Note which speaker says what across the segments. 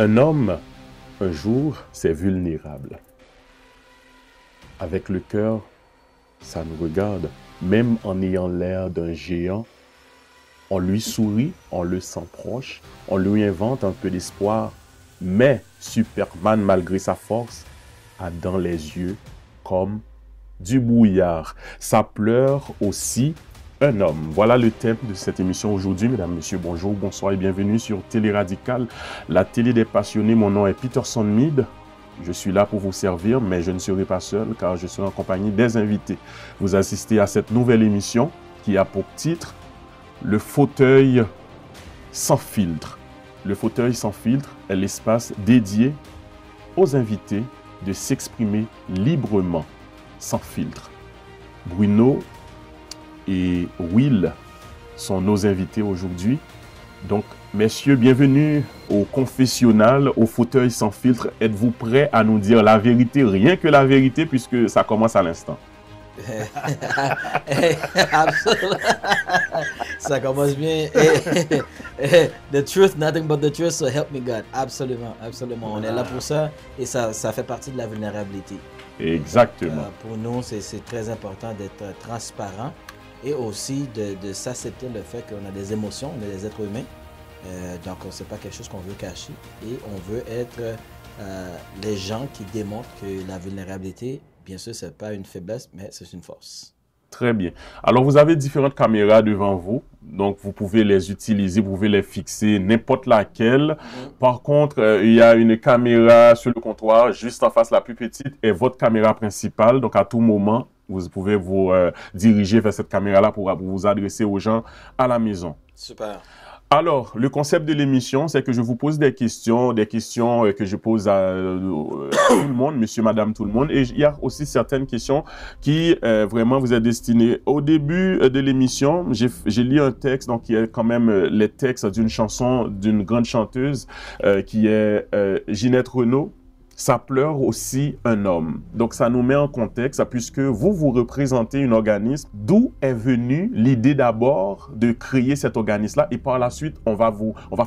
Speaker 1: Un homme, un jour, c'est vulnérable. Avec le cœur, ça nous regarde. Même en ayant l'air d'un géant, on lui sourit, on le sent proche, on lui invente un peu d'espoir. Mais Superman, malgré sa force, a dans les yeux comme du brouillard. Ça pleure aussi un homme. Voilà le thème de cette émission aujourd'hui. Mesdames, Messieurs, bonjour, bonsoir et bienvenue sur Télé Radical, la télé des passionnés. Mon nom est Peterson Mead. Je suis là pour vous servir, mais je ne serai pas seul car je serai en compagnie des invités. Vous assistez à cette nouvelle émission qui a pour titre Le fauteuil sans filtre. Le fauteuil sans filtre est l'espace dédié aux invités de s'exprimer librement, sans filtre. Bruno et Will sont nos invités aujourd'hui. Donc, messieurs, bienvenue au confessionnal, au fauteuil sans filtre. Êtes-vous prêts à nous dire la vérité, rien que la vérité, puisque ça commence à l'instant?
Speaker 2: Absolument. Ça commence bien. The truth, nothing but the truth, so help me God. Absolument, absolument. On est là pour ça et ça fait partie de la vulnérabilité.
Speaker 1: Exactement.
Speaker 2: Donc, pour nous, c'est très important d'être transparent et aussi de s'accepter le fait qu'on a des émotions, on est des êtres humains. Donc, ce n'est pas quelque chose qu'on veut cacher et on veut être les gens qui démontrent que la vulnérabilité, bien sûr, ce n'est pas une faiblesse, mais c'est une force.
Speaker 1: Très bien. Alors, vous avez différentes caméras devant vous. Donc, vous pouvez les utiliser, vous pouvez les fixer n'importe laquelle. Par contre, il y a une caméra sur le comptoir, juste en face, la plus petite, est votre caméra principale. Donc, à tout moment, vous pouvez vous diriger vers cette caméra-là pour vous adresser aux gens à la maison.
Speaker 2: Super.
Speaker 1: Alors, le concept de l'émission, c'est que je vous pose des questions que je pose à tout le monde, monsieur, madame, tout le monde. Et il y a aussi certaines questions qui vraiment vous est destinées. Au début de l'émission, j'ai lu un texte, donc qui est quand même les textes d'une chanson d'une grande chanteuse qui est Ginette Renault. Ça pleure aussi un homme. Donc, ça nous met en contexte, puisque vous représentez un organisme. D'où est venue l'idée d'abord de créer cet organisme-là? Et par la suite, on va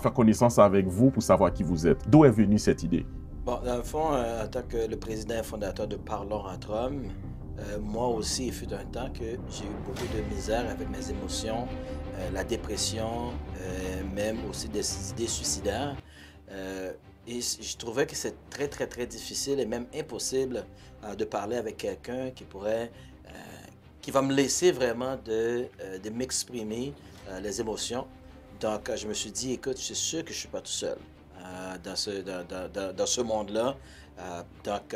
Speaker 1: faire connaissance avec vous pour savoir qui vous êtes. D'où est venue cette idée?
Speaker 2: Bon, dans le fond, en tant que le président et fondateur de Parlons entre hommes, moi aussi, il fut un temps que j'ai eu beaucoup de misère avec mes émotions, la dépression, même aussi des idées suicidaires. Et je trouvais que c'est très, très, très difficile et même impossible de parler avec quelqu'un qui va me laisser vraiment de m'exprimer les émotions. Donc, je me suis dit, écoute, je suis sûr que je ne suis pas tout seul dans ce monde-là. Donc,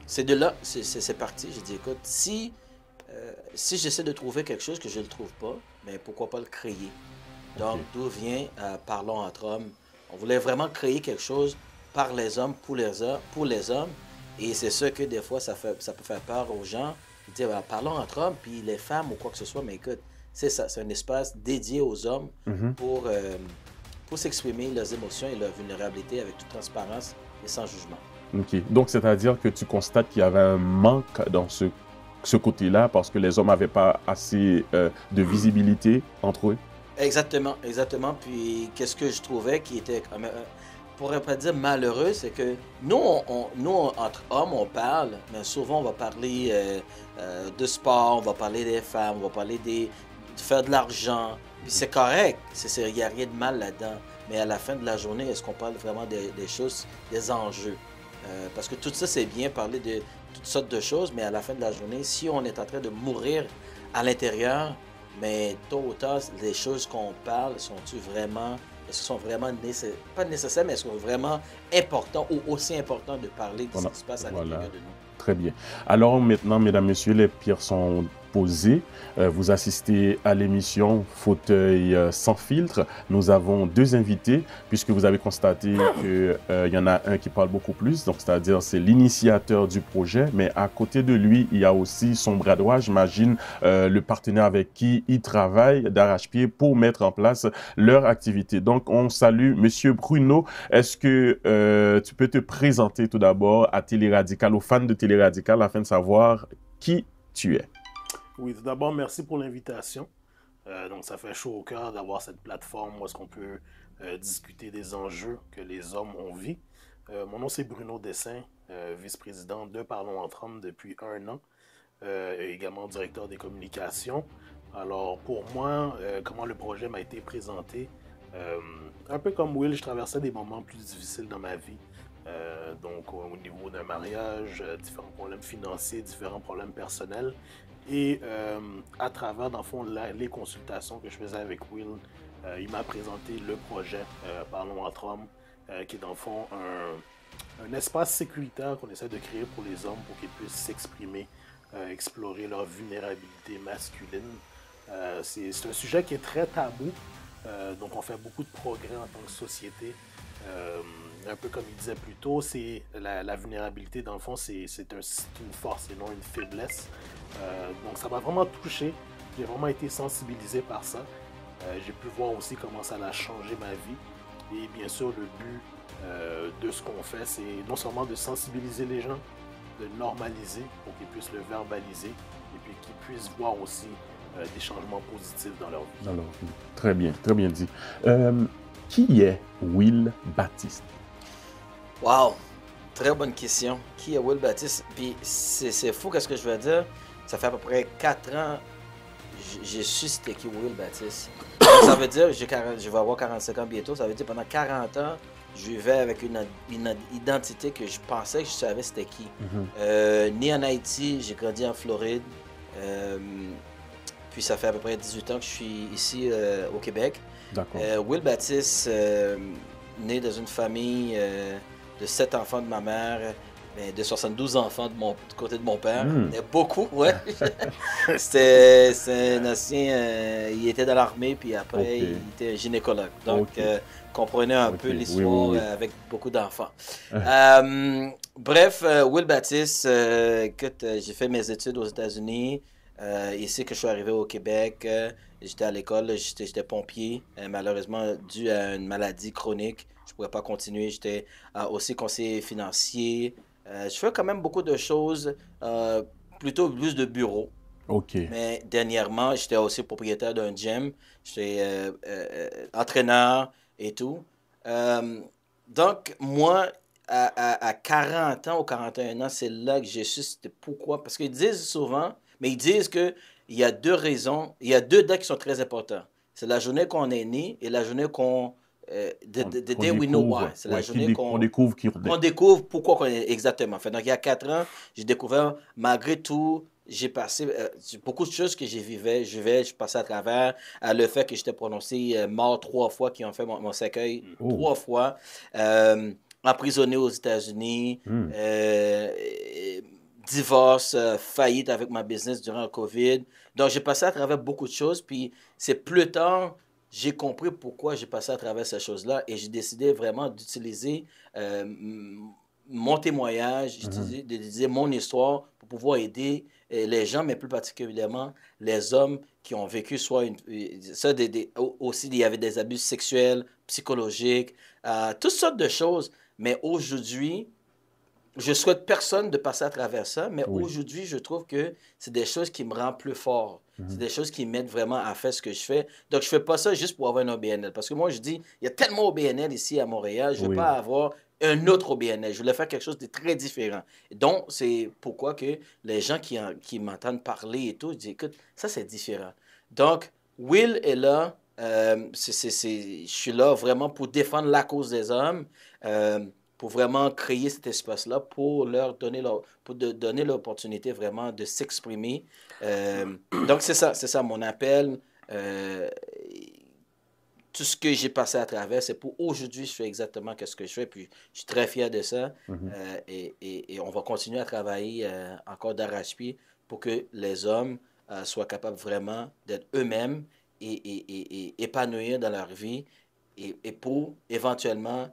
Speaker 2: c'est de là, c'est parti. J'ai dit, écoute, si j'essaie de trouver quelque chose que je ne le trouve pas, mais pourquoi pas le créer? Donc, d'où vient Parlons entre hommes? On voulait vraiment créer quelque chose par les hommes, pour les hommes. Et c'est sûr que des fois, ça peut faire peur aux gens. Ils disent, parlons entre hommes, puis les femmes ou quoi que ce soit. Mais écoute, c'est ça, c'est un espace dédié aux hommes pour s'exprimer leurs émotions et leur vulnérabilité avec toute transparence et sans jugement.
Speaker 1: OK. Donc, c'est-à-dire que tu constates qu'il y avait un manque dans ce côté-là parce que les hommes n'avaient pas assez de visibilité entre eux?
Speaker 2: Exactement, exactement. Puis, qu'est-ce que je trouvais qui était, pour ne pas dire malheureux, c'est que nous, entre hommes, on parle, mais souvent, on va parler de sport, on va parler des femmes, on va parler de faire de l'argent. Puis, c'est correct, il n'y a rien de mal là-dedans. Mais à la fin de la journée, est-ce qu'on parle vraiment des choses, des enjeux? Parce que tout ça, c'est bien parler de toutes sortes de choses, mais à la fin de la journée, si on est en train de mourir à l'intérieur, mais tôt ou tard, les choses qu'on parle, est-ce qu'elles sont vraiment pas nécessaires, mais elles sont vraiment importantes ou aussi importantes de parler de ce qui se passe à l'intérieur de nous?
Speaker 1: Très bien. Alors maintenant, mesdames, messieurs, les pierres sont posées. Vous assistez à l'émission Fauteuil sans filtre. Nous avons deux invités, puisque vous avez constaté qu'il y en a un qui parle beaucoup plus, donc c'est-à-dire c'est l'initiateur du projet, mais à côté de lui, il y a aussi son bras droit, j'imagine, le partenaire avec qui il travaille d'arrache-pied pour mettre en place leur activité. Donc, on salue Monsieur Bruno. Est-ce que tu peux te présenter tout d'abord à Télé Radical, aux fans de Télé Radical, afin de savoir qui tu es?
Speaker 3: Oui, tout d'abord, merci pour l'invitation. Donc, ça fait chaud au cœur d'avoir cette plateforme où est-ce qu'on peut discuter des enjeux que les hommes ont vus. Mon nom, c'est Bruno Dessin, vice-président de Parlons entre hommes depuis 1 an, et également directeur des communications. Alors, pour moi, comment le projet m'a été présenté, un peu comme Will, je traversais des moments plus difficiles dans ma vie. Donc, au niveau d'un mariage, différents problèmes financiers, différents problèmes personnels. Et à travers, dans le fond, les consultations que je faisais avec Will, il m'a présenté le projet Parlons entre hommes, qui est dans le fond un espace sécuritaire qu'on essaie de créer pour les hommes pour qu'ils puissent s'exprimer, explorer leur vulnérabilité masculine. C'est un sujet qui est très tabou, donc on fait beaucoup de progrès en tant que société. Un peu comme il disait plus tôt, c'est la vulnérabilité, dans le fond, c'est une force et non une faiblesse. Donc ça m'a vraiment touché, j'ai vraiment été sensibilisé par ça. J'ai pu voir aussi comment ça a changé ma vie. Et bien sûr, le but de ce qu'on fait, c'est non seulement de sensibiliser les gens, de normaliser pour qu'ils puissent le verbaliser et puis qu'ils puissent voir aussi des changements positifs dans leur vie.
Speaker 1: Dans leur vie. Très bien dit. Qui est Will Baptiste?
Speaker 2: Wow! Très bonne question. Qui est Will Baptiste? Puis c'est fou qu'est-ce que je veux dire. Ça fait à peu près 4 ans j'ai su c'était qui Will Baptiste. Ça veut dire, je vais avoir 45 ans bientôt, ça veut dire pendant 40 ans, je vivais avec une identité que je pensais que je savais c'était qui. Né en Haïti, j'ai grandi en Floride. Puis ça fait à peu près 18 ans que je suis ici au Québec.
Speaker 1: D'accord.
Speaker 2: Will Baptiste, né dans une famille de 7 enfants de ma mère, de 72 enfants du côté de mon père. Beaucoup, ouais. C'est un ancien, il était dans l'armée, puis après, il était gynécologue. Donc, comprenez un peu l'histoire avec beaucoup d'enfants. Bref, Will Baptiste, écoute, j'ai fait mes études aux États-Unis. Ici que je suis arrivé au Québec, j'étais à l'école, j'étais pompier. Malheureusement, dû à une maladie chronique, je ne pouvais pas continuer. J'étais aussi conseiller financier. Je fais quand même beaucoup de choses, plutôt plus de bureau.
Speaker 1: OK.
Speaker 2: Mais dernièrement, j'étais aussi propriétaire d'un gym. J'étais entraîneur et tout. Donc, moi, à 40 ans ou 41 ans, c'est là que j'ai su c'était pourquoi. Parce qu'ils disent souvent, mais ils disent qu'il y a 2 raisons, il y a 2 dates qui sont très importantes. C'est la journée qu'on est né et la journée qu'on... the day we know why. C'est la journée qu'on découvre pourquoi on est exactement. Fait, donc, il y a 4 ans, j'ai découvert, malgré tout, j'ai passé beaucoup de choses que je passais à travers le fait que j'étais prononcé mort 3 fois, qui ont fait mon cercueil 3 fois, emprisonné aux États-Unis, divorce, faillite avec ma business durant le COVID. Donc, j'ai passé à travers beaucoup de choses, puis c'est plus tard... J'ai compris pourquoi j'ai passé à travers ces choses-là et j'ai décidé vraiment d'utiliser mon témoignage, d'utiliser mon histoire pour pouvoir aider les gens, mais plus particulièrement les hommes qui ont vécu aussi, il y avait des abus sexuels, psychologiques, toutes sortes de choses. Mais aujourd'hui, je souhaite personne de passer à travers ça, mais aujourd'hui, je trouve que c'est des choses qui me rendent plus fort. C'est des choses qui m'aident vraiment à faire ce que je fais. Donc, je ne fais pas ça juste pour avoir un OBNL. Parce que moi, je dis, il y a tellement OBNL ici à Montréal, je ne veux pas avoir un autre OBNL. Je voulais faire quelque chose de très différent. Donc, c'est pourquoi que les gens qui m'entendent parler et tout, je dis, écoute, ça, c'est différent. Donc, Will est là. Je suis là vraiment pour défendre la cause des hommes. Pour vraiment créer cet espace-là, pour leur donner donner l'opportunité vraiment de s'exprimer. Donc, c'est ça mon appel. Tout ce que j'ai passé à travers, c'est pour aujourd'hui, je fais exactement ce que je fais, puis je suis très fier de ça. Et on va continuer à travailler encore d'arrache-pied pour que les hommes soient capables vraiment d'être eux-mêmes et épanouir dans leur vie et pour éventuellement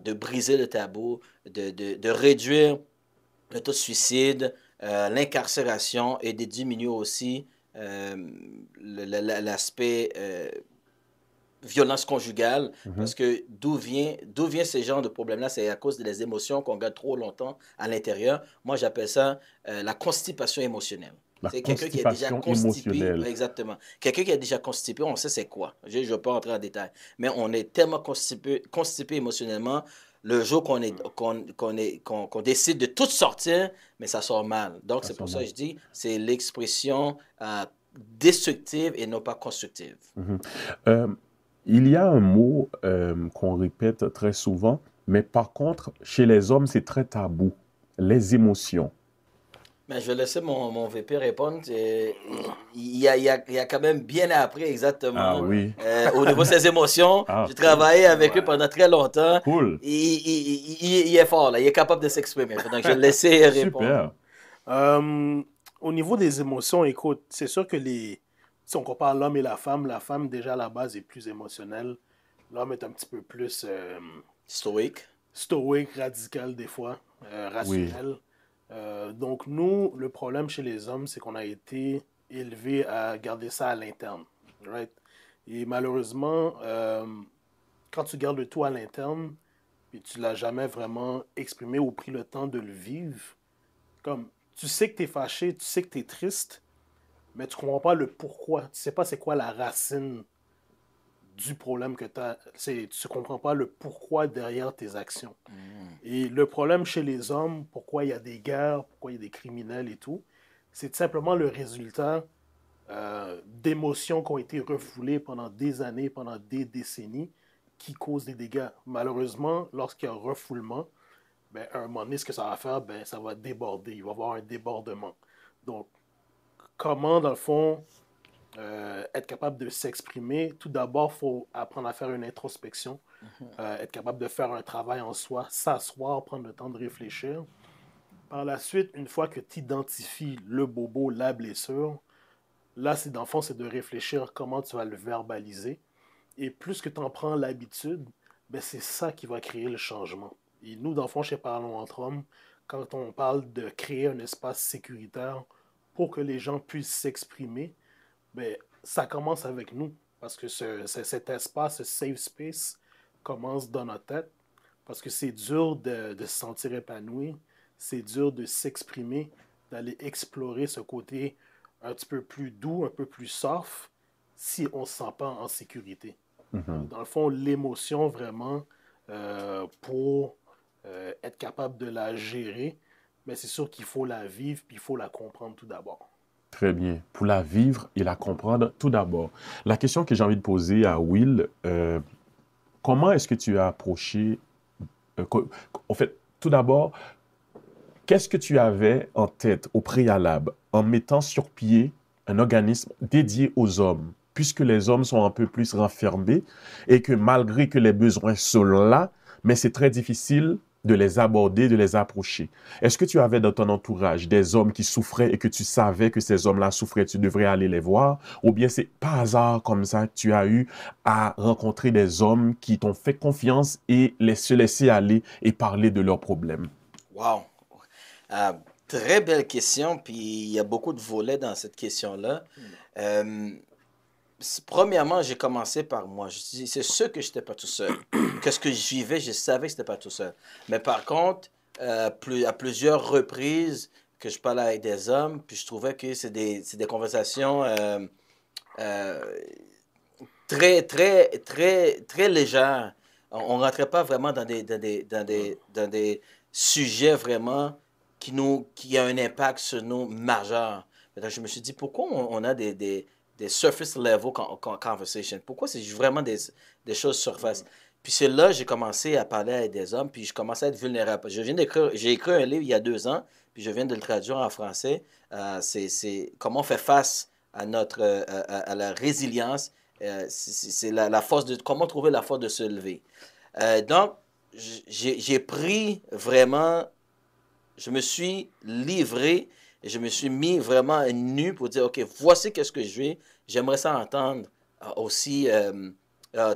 Speaker 2: de briser le tabou, de réduire le taux de suicide, l'incarcération et de diminuer aussi l'aspect violence conjugale. Parce que d'où vient ce genre de problème-là? C'est à cause des émotions qu'on garde trop longtemps à l'intérieur. Moi, j'appelle ça la constipation émotionnelle.
Speaker 1: La
Speaker 2: C'est quelqu'un qui est déjà
Speaker 1: constipation
Speaker 2: constipé,
Speaker 1: émotionnelle.
Speaker 2: exactement. Quelqu'un qui est déjà constipé, on sait c'est quoi. Je ne vais pas entrer en détail. Mais on est tellement constipé émotionnellement, le jour qu'on décide de tout sortir, mais ça sort mal. Donc,
Speaker 1: Ça
Speaker 2: c'est
Speaker 1: sent
Speaker 2: pour ça que
Speaker 1: mal.
Speaker 2: je dis, c'est l'expression destructive et non pas constructive.
Speaker 1: Mhm. Euh, il y a un mot qu'on répète très souvent, mais par contre, chez les hommes, c'est très tabou. Les émotions.
Speaker 2: Mais je vais laisser mon VP répondre. Il a quand même bien appris
Speaker 1: Ah
Speaker 2: exactement
Speaker 1: oui.
Speaker 2: au niveau de ses émotions.
Speaker 1: Ah,
Speaker 2: J'ai
Speaker 1: cool.
Speaker 2: travaillé avec lui pendant très longtemps.
Speaker 1: Cool.
Speaker 2: Il est fort, là. Il est capable de s'exprimer. Donc, je vais le laisser répondre.
Speaker 1: Super.
Speaker 3: Euh, Au niveau des émotions, écoute, c'est sûr que si on compare l'homme et la femme déjà à la base est plus émotionnelle. L'homme est un petit peu plus
Speaker 2: Stoïque.
Speaker 3: stoïque, radical des fois,
Speaker 1: Oui.
Speaker 3: rationnel. Donc nous, le problème chez les hommes, c'est qu'on a été élevés à garder ça à l'interne. Right? Et malheureusement, quand tu gardes le tout à l'interne, puis tu l'as jamais vraiment exprimé ou pris le temps de le vivre, comme tu sais que tu es fâché, tu sais que tu es triste, mais tu comprends pas le pourquoi. Tu sais pas c'est quoi la racine du problème que tu as. Tu comprends pas le pourquoi derrière tes actions. Et le problème chez les hommes, pourquoi il y a des guerres, pourquoi il y a des criminels et tout, c'est simplement le résultat d'émotions qui ont été refoulées pendant des années, pendant des décennies, qui causent des dégâts. Malheureusement, lorsqu'il y a un refoulement, ben, à un moment donné, ce que ça va faire, ben, ça va déborder. Il va y avoir un débordement. Donc, comment, dans le fond, être capable de s'exprimer, tout d'abord, il faut apprendre à faire une introspection, être capable de faire un travail en soi, s'asseoir, prendre le temps de réfléchir. Par la suite, une fois que tu identifies le bobo, la blessure, là, c'est dans le fond, c'est de réfléchir comment tu vas le verbaliser. Et plus que tu en prends l'habitude, ben, c'est ça qui va créer le changement. Et nous, dans le fond, chez Parlons entre hommes, quand on parle de créer un espace sécuritaire pour que les gens puissent s'exprimer, ben, ça commence avec nous. Parce que cet espace, ce safe space, commence dans notre tête. Parce que c'est dur de se sentir épanoui, c'est dur de s'exprimer, d'aller explorer ce côté un petit peu plus doux, un peu plus soft, si on ne se sent pas en sécurité.
Speaker 1: Mhm.
Speaker 3: Dans le fond, l'émotion vraiment, pour être capable de la gérer, mais c'est sûr qu'il faut la vivre, puis il faut la comprendre tout d'abord.
Speaker 1: Très bien. Pour la vivre et la comprendre, tout d'abord. La question que j'ai envie de poser à Will, comment est-ce que tu as approché, en fait, tout d'abord, qu'est-ce que tu avais en tête au préalable en mettant sur pied un organisme dédié aux hommes, puisque les hommes sont un peu plus renfermés et que malgré que les besoins sont là, mais c'est très difficile de les aborder, de les approcher. Est-ce que tu avais dans ton entourage des hommes qui souffraient et que tu savais que ces hommes-là souffraient, tu devrais aller les voir, ou bien c'est par hasard comme ça que tu as eu à rencontrer des hommes qui t'ont fait confiance et se laisser aller et parler de leurs problèmes?
Speaker 2: Wow. Euh, Très belle question, puis il y a beaucoup de volets dans cette question-là. Euh, Premièrement, j'ai commencé par moi. Je dis, c'est sûr que je n'étais pas tout seul. Qu'est-ce que je vivais, je savais que je n'étais pas tout seul. Mais par contre, à plusieurs reprises que je parlais avec des hommes, puis je trouvais que c'est des conversations euh, très légères. On ne rentrait pas vraiment dans des sujets vraiment qui ont un impact sur nous majeur. Donc, je me suis dit, pourquoi on a des surface level conversations? Pourquoi c'est vraiment des choses surface? Puis c'est là que j'ai commencé à parler avec des hommes, puis je commençais à être vulnérable. J'ai écrit un livre il y a 2 ans, puis je viens de le traduire en français. C'est comment on fait face à la résilience. C'est la force comment trouver la force de se lever. Donc, j'ai pris vraiment, je me suis livré et je me suis mis vraiment nu pour dire, OK, voici qu'est-ce que je vais. J'aimerais ça entendre aussi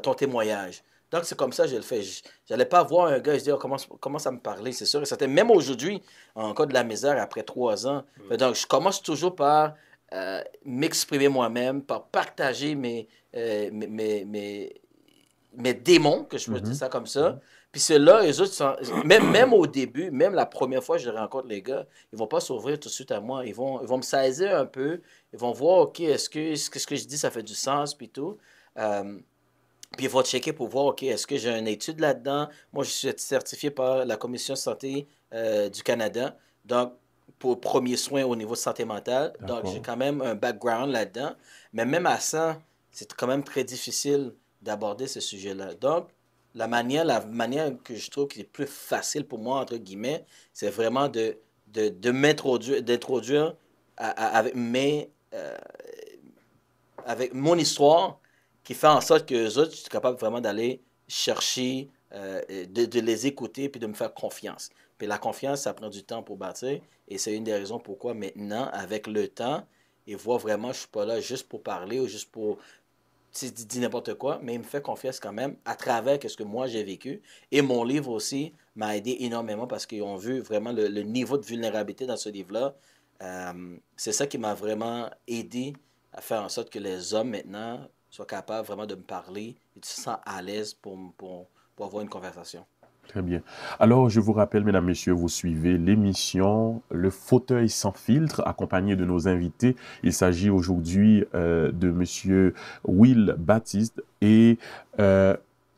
Speaker 2: ton témoignage. Donc, c'est comme ça que je le fais. Je n'allais pas voir un gars et je dis, oh, comment ça me parlait, c'est sûr et certain. Même aujourd'hui, en cas de la misère, après 3 ans. Donc, je commence toujours par m'exprimer moi-même, par partager mes démons, que je peux dire ça comme ça. Puis ceux-là, eux autres, même au début, même la première fois que je rencontre les gars, ils vont pas s'ouvrir tout de suite à moi. Ils vont me saisir un peu. Ils vont voir, OK, est-ce que ce que je dis, ça fait du sens, puis tout. Puis ils vont checker pour voir, OK, est-ce que j'ai une étude là-dedans? Moi, je suis certifié par la Commission santé du Canada. Donc, pour premiers soins au niveau de santé mentale. Donc, j'ai quand même un background là-dedans. Mais même à ça, c'est quand même très difficile d'aborder ce sujet-là. Donc, la manière que je trouve qui est plus facile pour moi, entre guillemets, c'est vraiment d'introduire avec mon histoire qui fait en sorte que les autres, je suis capable vraiment d'aller chercher, de les écouter puis de me faire confiance. Puis la confiance, ça prend du temps pour bâtir. Et c'est une des raisons pourquoi maintenant, avec le temps, ils voient vraiment, je ne suis pas là juste pour parler ou juste pour dire n'importe quoi, mais il me fait confiance quand même à travers ce que moi j'ai vécu. Et mon livre aussi m'a aidé énormément parce qu'ils ont vu vraiment le niveau de vulnérabilité dans ce livre-là. C'est ça qui m'a vraiment aidé à faire en sorte que les hommes maintenant soient capables vraiment de me parler et de se sentir à l'aise pour avoir une conversation.
Speaker 1: Très bien. Alors, je vous rappelle, mesdames, messieurs, vous suivez l'émission Le Fauteuil sans filtre, accompagné de nos invités. Il s'agit aujourd'hui de monsieur Will Baptiste et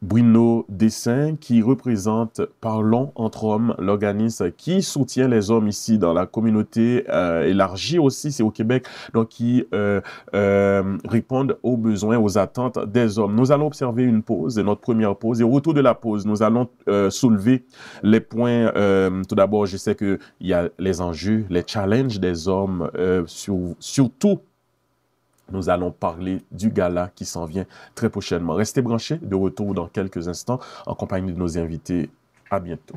Speaker 1: Bruno Dessin, qui représente Parlons entre hommes, l'organisme qui soutient les hommes ici dans la communauté élargie aussi, c'est au Québec, donc qui répondent aux besoins, aux attentes des hommes. Nous allons observer une pause, notre première pause, et au retour de la pause, nous allons soulever les points. Tout d'abord, je sais qu'il y a les enjeux, les challenges des hommes, surtout. Nous allons parler du gala qui s'en vient très prochainement. Restez branchés, de retour dans quelques instants en compagnie de nos invités. À bientôt.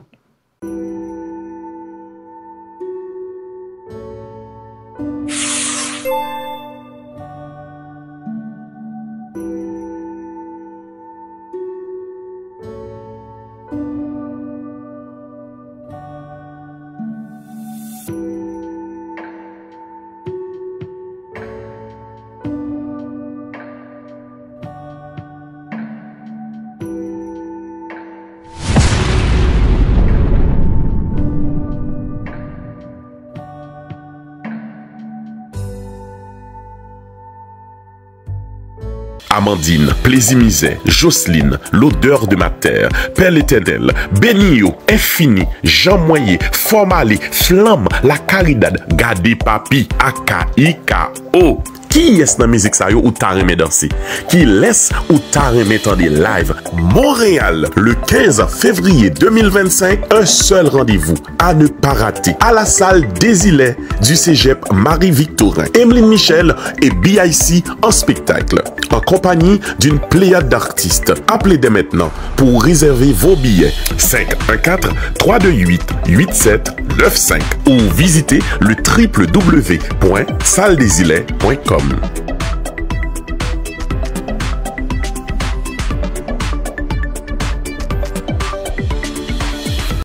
Speaker 4: Amandine, Plaisimizet, Jocelyne, l'odeur de ma terre, Père l'Éternel, Benio, Infini, Jean Moyer, Formalé, Flamme, La Caridad, Gade Papi, Akaika, O. Qui est dans musique ça yo ou ta remè danser? Qui laisse ou ta remè tendre live? Montréal, le 15 février 2025, un seul rendez-vous à ne pas rater. À la salle des Îlets du Cégep Marie-Victorin. Emeline Michel et BIC en spectacle. En compagnie d'une pléiade d'artistes. Appelez dès maintenant pour réserver vos billets. 514-328-8795 ou visitez le www.salledesilets.com.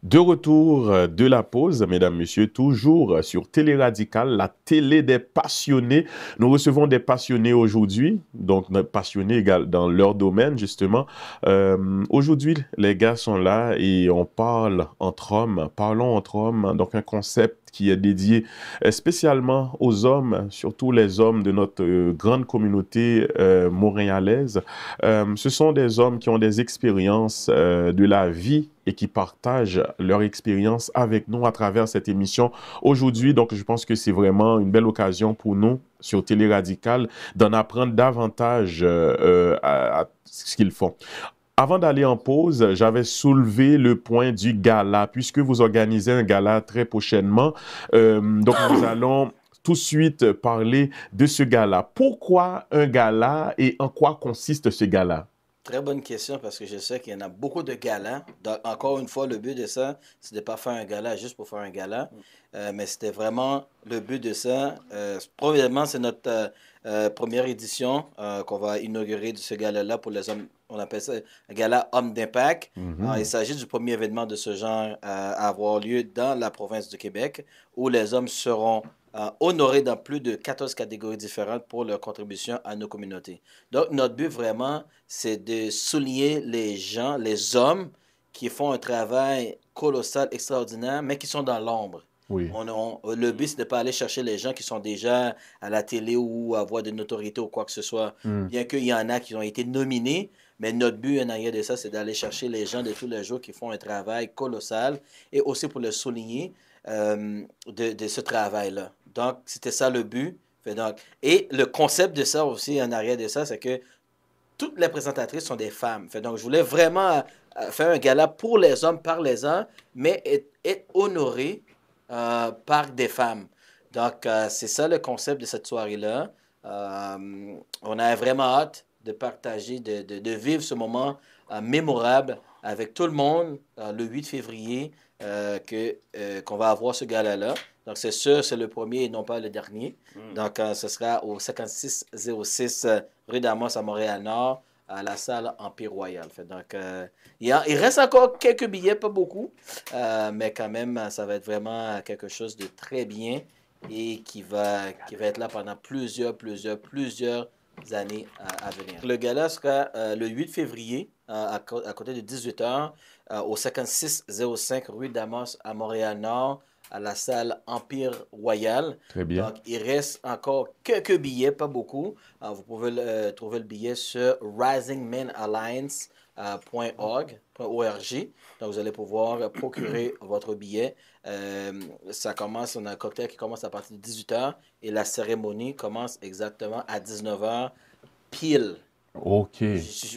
Speaker 1: De retour de la pause, mesdames, messieurs, toujours sur Télé Radical, la télé des passionnés. Nous recevons des passionnés aujourd'hui, donc passionnés dans leur domaine, justement. Aujourd'hui, les gars sont là et on parle entre hommes, parlons entre hommes, donc un concept qui est dédié spécialement aux hommes, surtout les hommes de notre grande communauté montréalaise. Ce sont des hommes qui ont des expériences de la vie et qui partagent leur expérience avec nous à travers cette émission aujourd'hui. Donc, je pense que c'est vraiment une belle occasion pour nous, sur Télé Radical, d'en apprendre davantage à ce qu'ils font. Avant d'aller en pause, j'avais soulevé le point du gala, puisque vous organisez un gala très prochainement. Donc, nous allons tout de suite parler de ce gala. Pourquoi un gala et en quoi consiste ce gala?
Speaker 2: Très bonne question parce que je sais qu'il y en a beaucoup de galas. Donc, encore une fois, le but de ça, c'est de ne pas faire un gala juste pour faire un gala. Mais c'était vraiment le but de ça. Premièrement, c'est notre première édition qu'on va inaugurer de ce gala-là pour les hommes. On appelle ça un gala Homme d'Impact. Il s'agit du premier événement de ce genre à avoir lieu dans la province du Québec où les hommes seront honorés dans plus de 14 catégories différentes pour leur contribution à nos communautés. Donc, notre but vraiment, c'est de souligner les gens, les hommes qui font un travail colossal, extraordinaire, mais qui sont dans l'ombre.
Speaker 1: Oui.
Speaker 2: Le but, c'est de ne pas aller chercher les gens qui sont déjà à la télé ou avoir de notoriété ou quoi que ce soit. Bien qu'il y en a qui ont été nominés, mais notre but en arrière de ça, c'est d'aller chercher les gens de tous les jours qui font un travail colossal et aussi pour le souligner de ce travail-là. Donc, c'était ça le but. Et le concept de ça aussi en arrière de ça, c'est que toutes les présentatrices sont des femmes. Donc, je voulais vraiment faire un gala pour les hommes, par les hommes, mais être honoré par des femmes. Donc, c'est ça le concept de cette soirée-là. On a vraiment hâte de partager, de vivre ce moment mémorable avec tout le monde le 8 février qu'on va avoir ce gala-là. Donc, c'est sûr, c'est le premier et non pas le dernier. Donc, ce sera au 5606 rue d'Amos à Montréal-Nord, à la salle Empire Royal. Donc, il reste encore quelques billets, pas beaucoup, mais quand même, ça va être vraiment quelque chose de très bien et qui va être là pendant plusieurs années à venir. Le gala sera le 8 février à côté de 18h au 5605 rue d'Amos à Montréal-Nord, à la salle Empire Royal.
Speaker 1: Très bien.
Speaker 2: Donc, il reste encore quelques billets, pas beaucoup. Vous pouvez trouver le billet sur risingmenalliance.org. Donc, vous allez pouvoir procurer votre billet. Ça commence, on a un cocktail qui commence à partir de 18h et la cérémonie commence exactement à 19h pile.
Speaker 1: OK.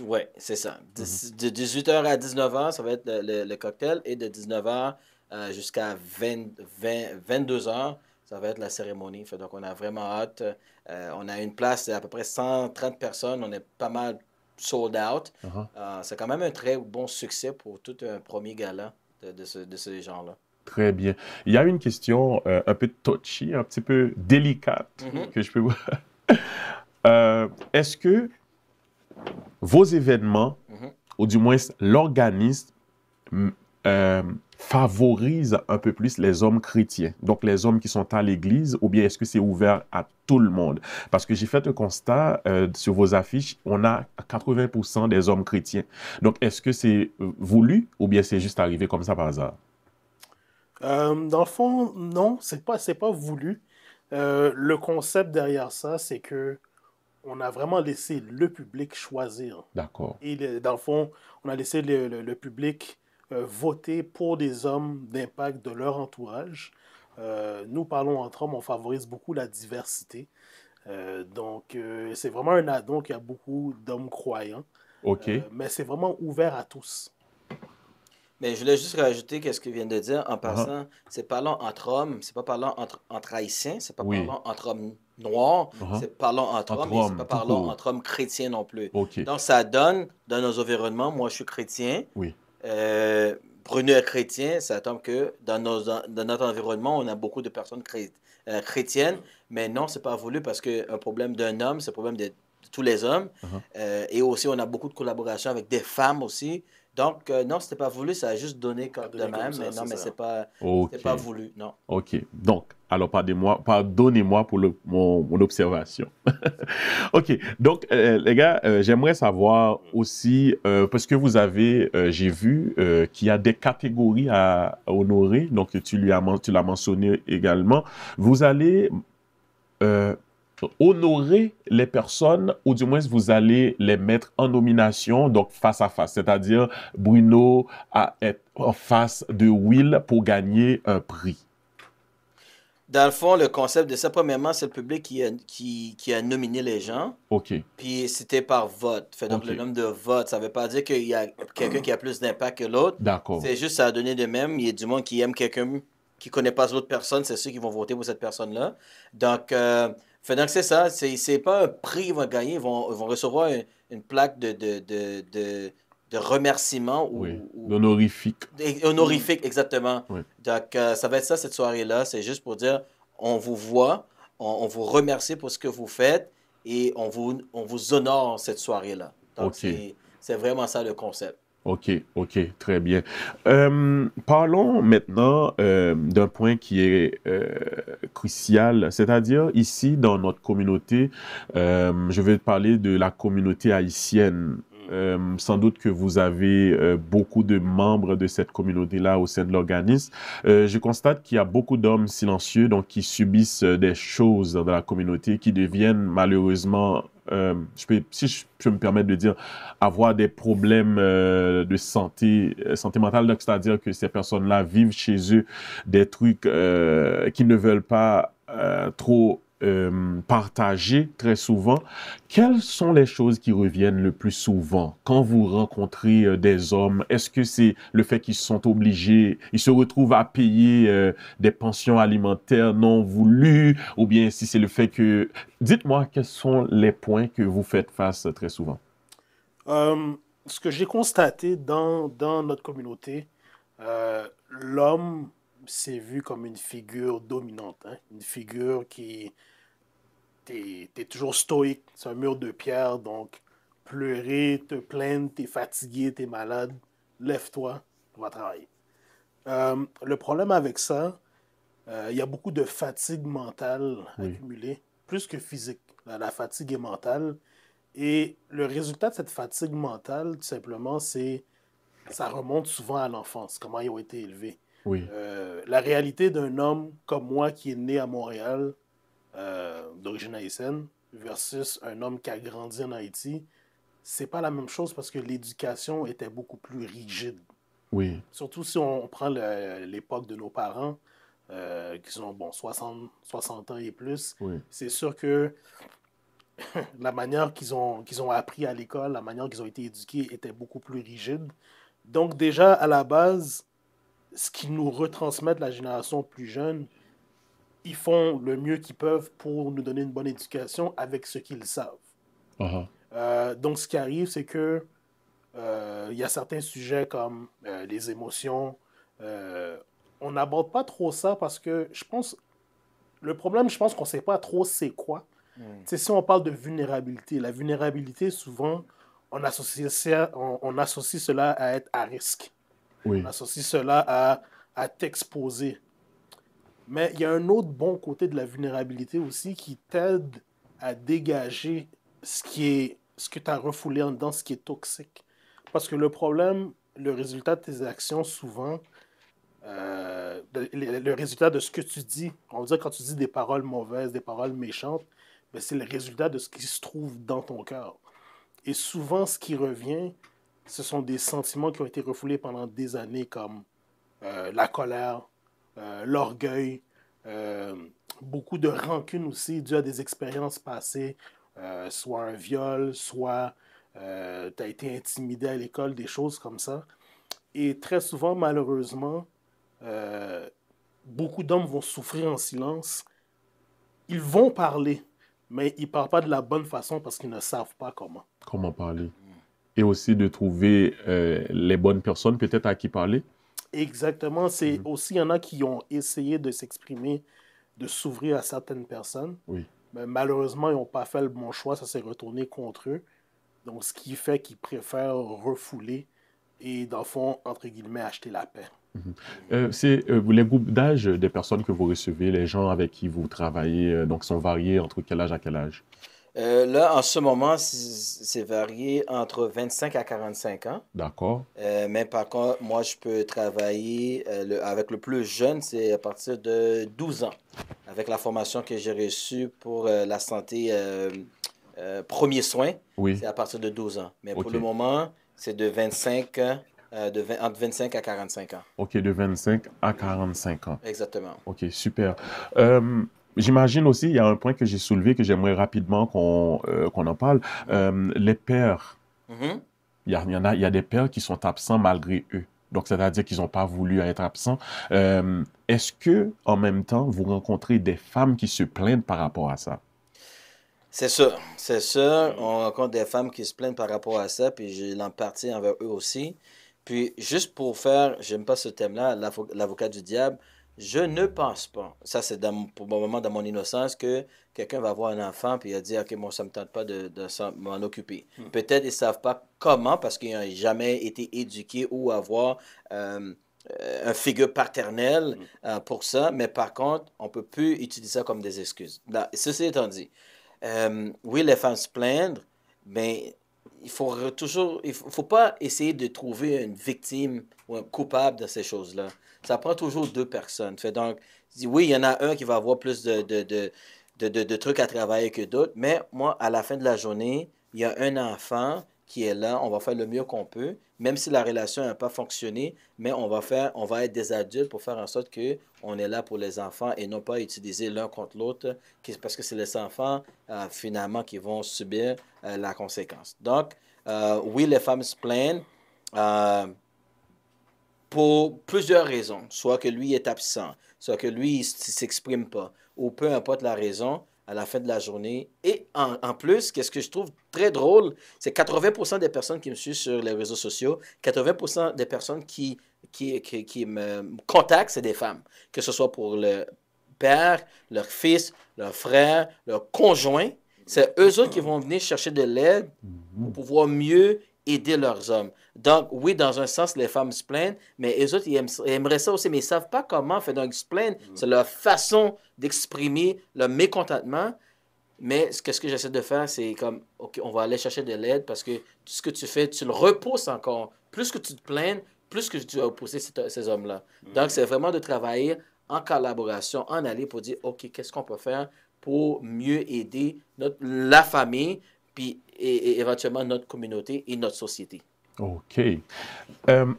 Speaker 2: Oui, c'est ça. De 18h à 19h, ça va être le cocktail et de 19h jusqu'à 22h, ça va être la cérémonie. Donc, on a vraiment hâte. On a une place à peu près 130 personnes. On est pas mal sold out. C'est quand même un très bon succès pour tout un premier gala de ce genre-là.
Speaker 1: Très bien. Il y a une question un peu touchy, un petit peu délicate que je peux voir. Est-ce que vos événements, ou du moins l'organisme, favorise un peu plus les hommes chrétiens, donc les hommes qui sont à l'église, ou bien est-ce que c'est ouvert à tout le monde? Parce que j'ai fait un constat sur vos affiches, on a 80% des hommes chrétiens. Donc, est-ce que c'est voulu ou bien c'est juste arrivé comme ça par hasard?
Speaker 3: Dans le fond, non, c'est pas voulu. Le concept derrière ça, c'est que on a vraiment laissé le public choisir.
Speaker 1: D'accord.
Speaker 3: Et dans le fond, on a laissé le public voter pour des hommes d'impact de leur entourage. Nous parlons entre hommes, on favorise beaucoup la diversité. Donc, c'est vraiment un addon qui a beaucoup d'hommes croyants.
Speaker 1: OK.
Speaker 3: Mais c'est vraiment ouvert à tous.
Speaker 2: Mais je voulais juste rajouter ce que vient de dire en passant. C'est parlant entre hommes, c'est pas parlant entre haïtiens, c'est pas parlant entre hommes noirs, c'est parlant entre hommes, et c'est pas parlant entre hommes chrétiens non plus.
Speaker 1: OK.
Speaker 2: Donc, ça donne dans nos environnements, moi je suis chrétien, Bruno est chrétien, ça tombe que dans notre environnement, on a beaucoup de personnes chrétiennes, mais non, c'est pas voulu parce qu'un problème d'un homme, c'est un problème de tous les hommes. Et aussi, on a beaucoup de collaborations avec des femmes aussi. Donc, non, c'était pas voulu, ça a juste donné comme de même, mais non, mais c'est pas voulu, non.
Speaker 1: OK. Donc, alors, pardonnez-moi pour mon observation. OK. Donc, les gars, j'aimerais savoir aussi, parce que vous avez, j'ai vu qu'il y a des catégories à honorer, donc tu l'as mentionné également. Vous allez honorer les personnes, ou du moins vous allez les mettre en nomination, donc face à face, c'est-à-dire Bruno à être en face de Will pour gagner un prix.
Speaker 2: Dans le fond, le concept de ça, premièrement, c'est le public qui a nominé les gens.
Speaker 1: OK.
Speaker 2: Puis c'était par vote. Donc, le nombre de votes, ça ne veut pas dire qu'il y a quelqu'un qui a plus d'impact que l'autre.
Speaker 1: D'accord.
Speaker 2: C'est juste ça a donné de même. Il y a du monde qui aime quelqu'un qui ne connaît pas l'autre personne, c'est ceux qui vont voter pour cette personne-là. Donc, c'est ça. C'est pas un prix qu'ils vont gagner. Ils vont recevoir une plaque de remerciement.
Speaker 1: Honorifique.
Speaker 2: Honorifique, exactement.
Speaker 1: Oui.
Speaker 2: Donc, ça va être ça, cette soirée-là. C'est juste pour dire, on vous voit, on vous remercie pour ce que vous faites et on vous honore cette soirée-là. Donc, c'est vraiment ça le concept.
Speaker 1: OK, très bien. Parlons maintenant d'un point qui est crucial, c'est-à-dire ici dans notre communauté, je vais parler de la communauté haïtienne. Sans doute que vous avez beaucoup de membres de cette communauté-là au sein de l'organisme. Je constate qu'il y a beaucoup d'hommes silencieux donc qui subissent des choses dans la communauté qui deviennent malheureusement, si je peux me permettre de dire, avoir des problèmes de santé mentale. Donc, c'est-à-dire que ces personnes-là vivent chez eux des trucs qu'ils ne veulent pas trop partager très souvent. Quelles sont les choses qui reviennent le plus souvent quand vous rencontrez des hommes? Est-ce que c'est le fait qu'ils sont obligés, ils se retrouvent à payer des pensions alimentaires non voulues, ou bien si c'est le fait que... Dites-moi, quels sont les points que vous faites face très souvent?
Speaker 3: Ce que j'ai constaté dans notre communauté, l'homme s'est vu comme une figure dominante, hein? Une figure qui... T'es toujours stoïque, c'est un mur de pierre, donc pleurer, te plaindre, t'es fatigué, t'es malade, lève-toi, va travailler. Le problème avec ça, il y a beaucoup de fatigue mentale accumulée, plus que physique. La fatigue est mentale. Et le résultat de cette fatigue mentale, tout simplement, ça remonte souvent à l'enfance, comment ils ont été élevés.
Speaker 1: Oui.
Speaker 3: La réalité d'un homme comme moi qui est né à Montréal, d'origine haïtienne, versus un homme qui a grandi en Haïti, c'est pas la même chose parce que l'éducation était beaucoup plus rigide.
Speaker 1: Oui.
Speaker 3: Surtout si on prend l'époque de nos parents, qui sont 60 ans et plus.
Speaker 1: Oui.
Speaker 3: C'est sûr que la manière qu'ils ont appris à l'école, la manière qu'ils ont été éduqués était beaucoup plus rigide. Donc déjà, à la base, ce qu'ils nous retransmettent, la génération plus jeune, ils font le mieux qu'ils peuvent pour nous donner une bonne éducation avec ce qu'ils savent. Donc ce qui arrive, c'est que y a certains sujets comme les émotions. On n'aborde pas trop ça parce que le problème, je pense qu'on ne sait pas trop c'est quoi. Si on parle de vulnérabilité, la vulnérabilité, souvent, on associe cela à être à risque.
Speaker 1: Oui.
Speaker 3: On associe cela à t'exposer. Mais il y a un autre bon côté de la vulnérabilité aussi qui t'aide à dégager ce que tu as refoulé en dedans, ce qui est toxique. Parce que le problème, le résultat de tes actions, souvent, le résultat de ce que tu dis, on va dire quand tu dis des paroles mauvaises, des paroles méchantes, ben c'est le résultat de ce qui se trouve dans ton cœur. Et souvent, ce qui revient, ce sont des sentiments qui ont été refoulés pendant des années, comme la colère, l'orgueil, beaucoup de rancune aussi, dû à des expériences passées, soit un viol, soit tu as été intimidé à l'école, des choses comme ça. Et très souvent, malheureusement, beaucoup d'hommes vont souffrir en silence. Ils vont parler, mais ils ne parlent pas de la bonne façon parce qu'ils ne savent pas comment.
Speaker 1: Comment parler. Et aussi de trouver les bonnes personnes peut-être à qui parler.
Speaker 3: Exactement. C'est aussi, il y en a qui ont essayé de s'exprimer, de s'ouvrir à certaines personnes.
Speaker 1: Oui.
Speaker 3: Mais malheureusement, ils n'ont pas fait le bon choix. Ça s'est retourné contre eux. Donc, ce qui fait qu'ils préfèrent refouler et, dans le fond, entre guillemets, acheter la paix.
Speaker 1: C'est les groupes d'âge des personnes que vous recevez, les gens avec qui vous travaillez, donc sont variés entre quel âge à quel âge?
Speaker 2: Là, en ce moment, c'est varié entre 25 à 45 ans.
Speaker 1: D'accord.
Speaker 2: Mais par contre, moi, je peux travailler avec le plus jeune, c'est à partir de 12 ans. Avec la formation que j'ai reçue pour la santé premier soin,
Speaker 1: oui.
Speaker 2: C'est à partir de 12 ans. Mais pour le moment, c'est de 25 entre 25 à 45 ans.
Speaker 1: OK, de 25 à 45 ans.
Speaker 2: Exactement.
Speaker 1: OK, super. J'imagine aussi, il y a un point que j'ai soulevé, que j'aimerais rapidement qu'on en parle. Les pères, il y a des pères qui sont absents malgré eux. Donc, c'est-à-dire qu'ils n'ont pas voulu être absents. Est-ce que, en même temps, vous rencontrez des femmes qui se plaignent par rapport à ça?
Speaker 2: C'est ça, c'est ça. On rencontre des femmes qui se plaignent par rapport à ça, puis j'ai l'empathie envers eux aussi. Puis, juste pour faire, j'aime pas ce thème-là, l'avocat du diable, je ne pense pas, ça c'est pour le moment dans mon innocence, que quelqu'un va avoir un enfant puis il va dire, OK, moi ça ne me tente pas de m'en occuper. Peut-être ils ne savent pas comment parce qu'ils n'ont jamais été éduqués ou avoir un figure paternelle pour ça, mais par contre, on ne peut plus utiliser ça comme des excuses. Là, ceci étant dit, oui, les femmes se plaignent, mais il faut toujours, faut pas essayer de trouver une victime ou un coupable de ces choses-là. Ça prend toujours deux personnes. Fait donc, oui, il y en a un qui va avoir plus de trucs à travailler que d'autres, mais moi, à la fin de la journée, il y a un enfant qui est là, on va faire le mieux qu'on peut, même si la relation n'a pas fonctionné, mais on va être des adultes pour faire en sorte que on est là pour les enfants et non pas utiliser l'un contre l'autre, parce que c'est les enfants, finalement, qui vont subir la conséquence. Donc, oui, les femmes se plaignent pour plusieurs raisons. Soit que lui est absent, soit que lui, il ne s'exprime pas, ou peu importe la raison, à la fin de la journée. Et en plus, qu'est-ce que je trouve très drôle, c'est 80% des personnes qui me suivent sur les réseaux sociaux, 80% des personnes qui me contactent, c'est des femmes. Que ce soit pour le père, leur fils, leur frère, leur conjoint. C'est eux autres qui vont venir chercher de l'aide pour pouvoir mieux aider leurs hommes. Donc, oui, dans un sens, les femmes se plaignent, mais eux autres, ils aimeraient ça aussi, mais ils ne savent pas comment. Fait donc, ils se plaignent. C'est leur façon d'exprimer leur mécontentement. Mais ce que j'essaie de faire, c'est comme, OK, on va aller chercher de l'aide parce que ce que tu fais, tu le repousses encore. Plus que tu te plaignes, plus que tu vas repousser ces hommes-là. Donc, c'est vraiment de travailler en collaboration, en aller pour dire, OK, qu'est-ce qu'on peut faire pour mieux aider la famille, puis et éventuellement notre communauté et notre société.
Speaker 1: OK.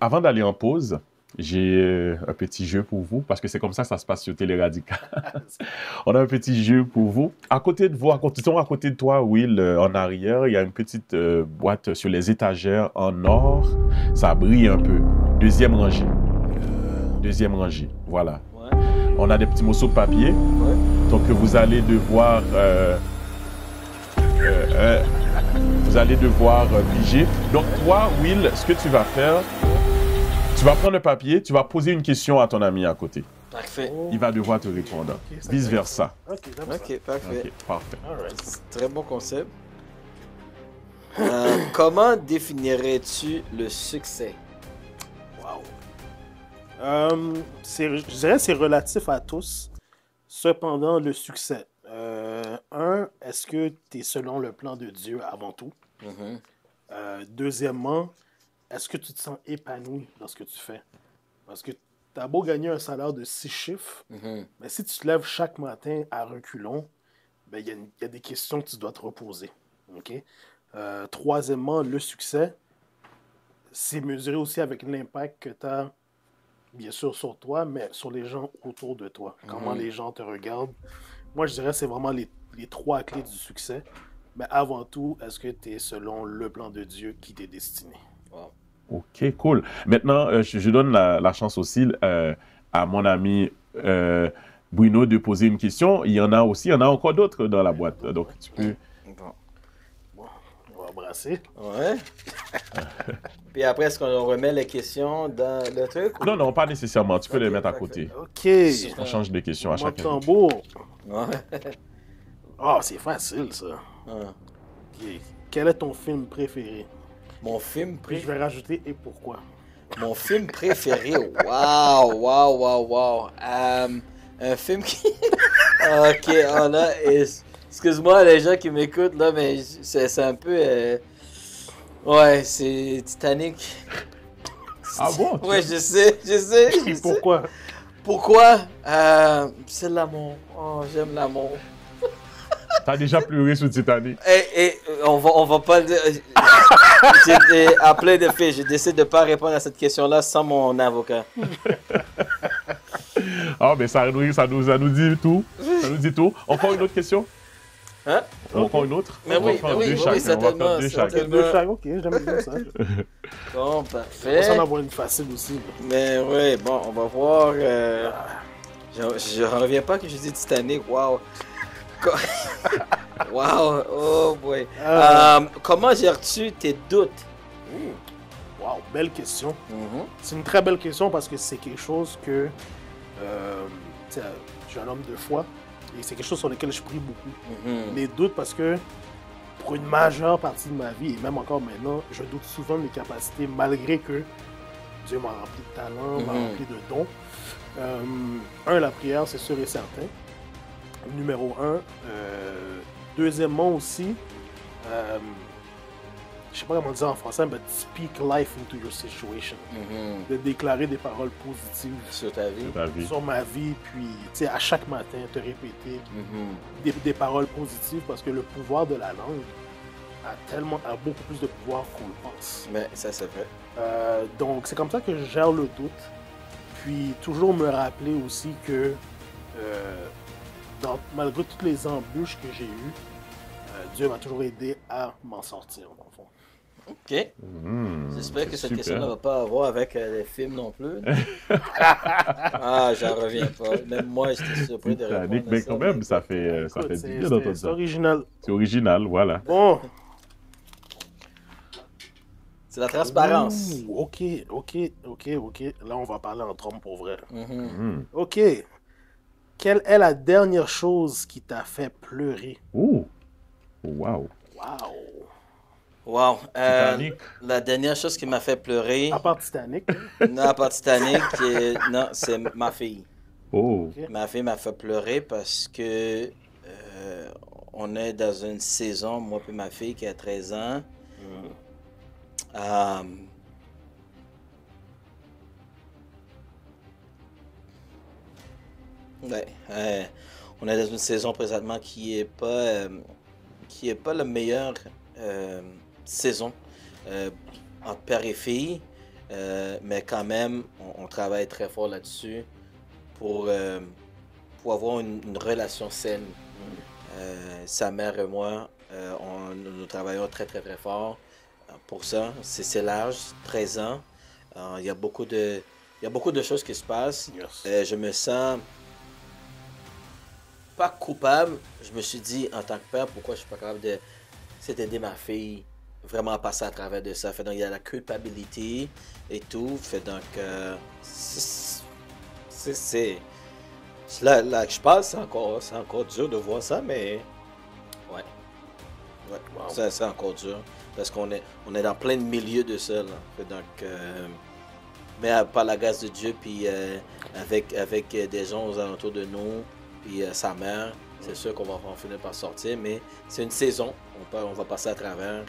Speaker 1: Avant d'aller en pause, j'ai un petit jeu pour vous, parce que c'est comme ça que ça se passe sur Télé Radical. On a un petit jeu pour vous. À côté de vous, à côté de toi, Will, en arrière, il y a une petite boîte sur les étagères en or. Ça brille un peu. Deuxième rangée. Deuxième rangée, voilà.
Speaker 2: Ouais.
Speaker 1: On a des petits morceaux de papier.
Speaker 2: Ouais.
Speaker 1: Donc, vous allez devoir... vous allez devoir piger. Donc, toi, Will, ce que tu vas faire, tu vas prendre un papier, tu vas poser une question à ton ami à côté.
Speaker 2: Parfait.
Speaker 1: Il va devoir te répondre.
Speaker 3: Okay,
Speaker 1: vice-versa.
Speaker 3: OK,
Speaker 2: OK, parfait.
Speaker 1: OK, parfait.
Speaker 3: All right.
Speaker 2: Très bon concept. Comment définirais-tu le succès?
Speaker 3: Wow. Je dirais que c'est relatif à tous. Cependant, le succès. Est-ce que tu es selon le plan de Dieu avant tout? Deuxièmement, est-ce que tu te sens épanoui dans ce que tu fais? Parce que tu as beau gagner un salaire de 6 chiffres, mais si tu te lèves chaque matin à reculons, ben, y a des questions que tu dois te reposer. Okay? Troisièmement, le succès, c'est mesuré aussi avec l'impact que tu as, bien sûr, sur toi, mais sur les gens autour de toi. Comment les gens te regardent. Moi, je dirais que c'est vraiment les 3 clés du succès. Mais avant tout, est-ce que tu es selon le plan de Dieu qui t'est destiné?
Speaker 2: Wow.
Speaker 1: OK, cool. Maintenant, je donne la chance aussi à mon ami Bruno de poser une question. Il y en a encore d'autres dans la boîte. Donc, tu peux...
Speaker 3: Bon, on va brasser.
Speaker 2: Ouais. Puis après, est-ce qu'on remet les questions dans le truc?
Speaker 1: Non, non, pas nécessairement. Tu peux les mettre à côté.
Speaker 3: OK.
Speaker 1: On change de questions à
Speaker 3: Moi,
Speaker 1: chacun.
Speaker 3: tambour.
Speaker 2: Ouais.
Speaker 3: Ah, c'est facile, ça. OK. Quel est ton film préféré?
Speaker 2: Mon film
Speaker 3: Puis je vais rajouter et pourquoi.
Speaker 2: Mon film préféré, wow. Un film qui... OK, là, excuse-moi les gens qui m'écoutent, là, mais c'est un peu... Ouais, c'est Titanic.
Speaker 1: Ah bon?
Speaker 2: Ouais, je sais.
Speaker 3: Et pourquoi?
Speaker 2: Pourquoi? C'est l'amour. Oh, j'aime l'amour.
Speaker 1: T'as déjà pleuré sur Titanic?
Speaker 2: On va pas le dire. J'ai appelé de fait. J'ai décidé de ne pas répondre à cette question-là sans mon avocat.
Speaker 1: Ah, mais ça nous dit tout. Ça nous dit tout. Encore une autre question?
Speaker 2: Hein?
Speaker 1: Encore une autre?
Speaker 2: Mais
Speaker 1: On va
Speaker 2: oui,
Speaker 1: faire
Speaker 2: oui,
Speaker 1: deux
Speaker 2: oui,
Speaker 1: chacun.
Speaker 2: certainement,
Speaker 1: On va faire deux chacun.
Speaker 2: certainement.
Speaker 3: Deux chaque, OK, j'aime bien ça.
Speaker 2: Bon,
Speaker 3: On
Speaker 2: parfait.
Speaker 3: va en avoir une facile aussi.
Speaker 2: Mais oui, bon, on va voir. Je reviens pas que je dis Titanic. Wow. Wow. Oh boy. Comment gères-tu tes doutes?
Speaker 3: Wow, belle question. C'est une très belle question parce que c'est quelque chose que... je suis un homme de foi et c'est quelque chose sur lequel je prie beaucoup. Les doutes parce que pour une majeure partie de ma vie et même encore maintenant, je doute souvent de mes capacités malgré que Dieu m'a rempli de talent, m'a rempli de dons. La prière, c'est sûr et certain. Numéro 1. Deuxièmement aussi, je sais pas comment dire en français, but speak life into your situation. De déclarer des paroles positives
Speaker 2: Sur ta vie.
Speaker 3: sur ma vie, puis tu sais, à chaque matin, te répéter des paroles positives, parce que le pouvoir de la langue a beaucoup plus de pouvoir qu'on le pense.
Speaker 2: Mais ça, c'est vrai.
Speaker 3: Donc, c'est comme ça que je gère le doute. Puis, toujours me rappeler aussi que, malgré toutes les embûches que j'ai eues, Dieu m'a toujours aidé à m'en sortir, dans le fond.
Speaker 2: OK. J'espère que cette question ne va pas avoir avec les films non plus. J'en reviens pas. Même moi, j'étais surpris de répondre
Speaker 1: Mais quand même, ça fait du bien d'entendre ça.
Speaker 3: C'est original.
Speaker 1: C'est original, voilà.
Speaker 3: Bon.
Speaker 2: C'est la transparence.
Speaker 3: OK. Là, on va parler entre hommes pour vrai. OK. Quelle est la dernière chose qui t'a fait pleurer?
Speaker 1: Oh! Wow!
Speaker 2: Wow.
Speaker 1: Titanic.
Speaker 2: La dernière chose qui m'a fait pleurer...
Speaker 3: À part Titanic.
Speaker 2: Non, à part Titanic, non, c'est ma fille.
Speaker 1: Oh!
Speaker 3: Okay.
Speaker 2: Ma fille m'a fait pleurer parce que on est dans une saison, moi et ma fille qui a 13 ans. On est dans une saison présentement qui est pas la meilleure saison entre père et fille, mais quand même on travaille très fort là-dessus pour avoir une relation saine. Sa mère et moi, nous travaillons très fort pour ça. C'est l'âge, 13 ans. Il y a beaucoup de choses qui se passent.
Speaker 3: Yes.
Speaker 2: Je me sens pas coupable. Je me suis dit, en tant que père, pourquoi je suis pas capable d'aider ma fille vraiment à passer à travers de ça. Fait donc, il y a la culpabilité et tout. Fait donc, là que je parle, c'est encore dur de voir ça, mais ouais. Wow. C'est encore dur. Parce qu'on est dans plein de milieux de ça. Là. Fait donc, mais par la grâce de Dieu, puis avec des gens aux alentours de nous, puis sa mère, c'est sûr qu'on va finir par sortir, mais c'est une saison, on va passer à travers.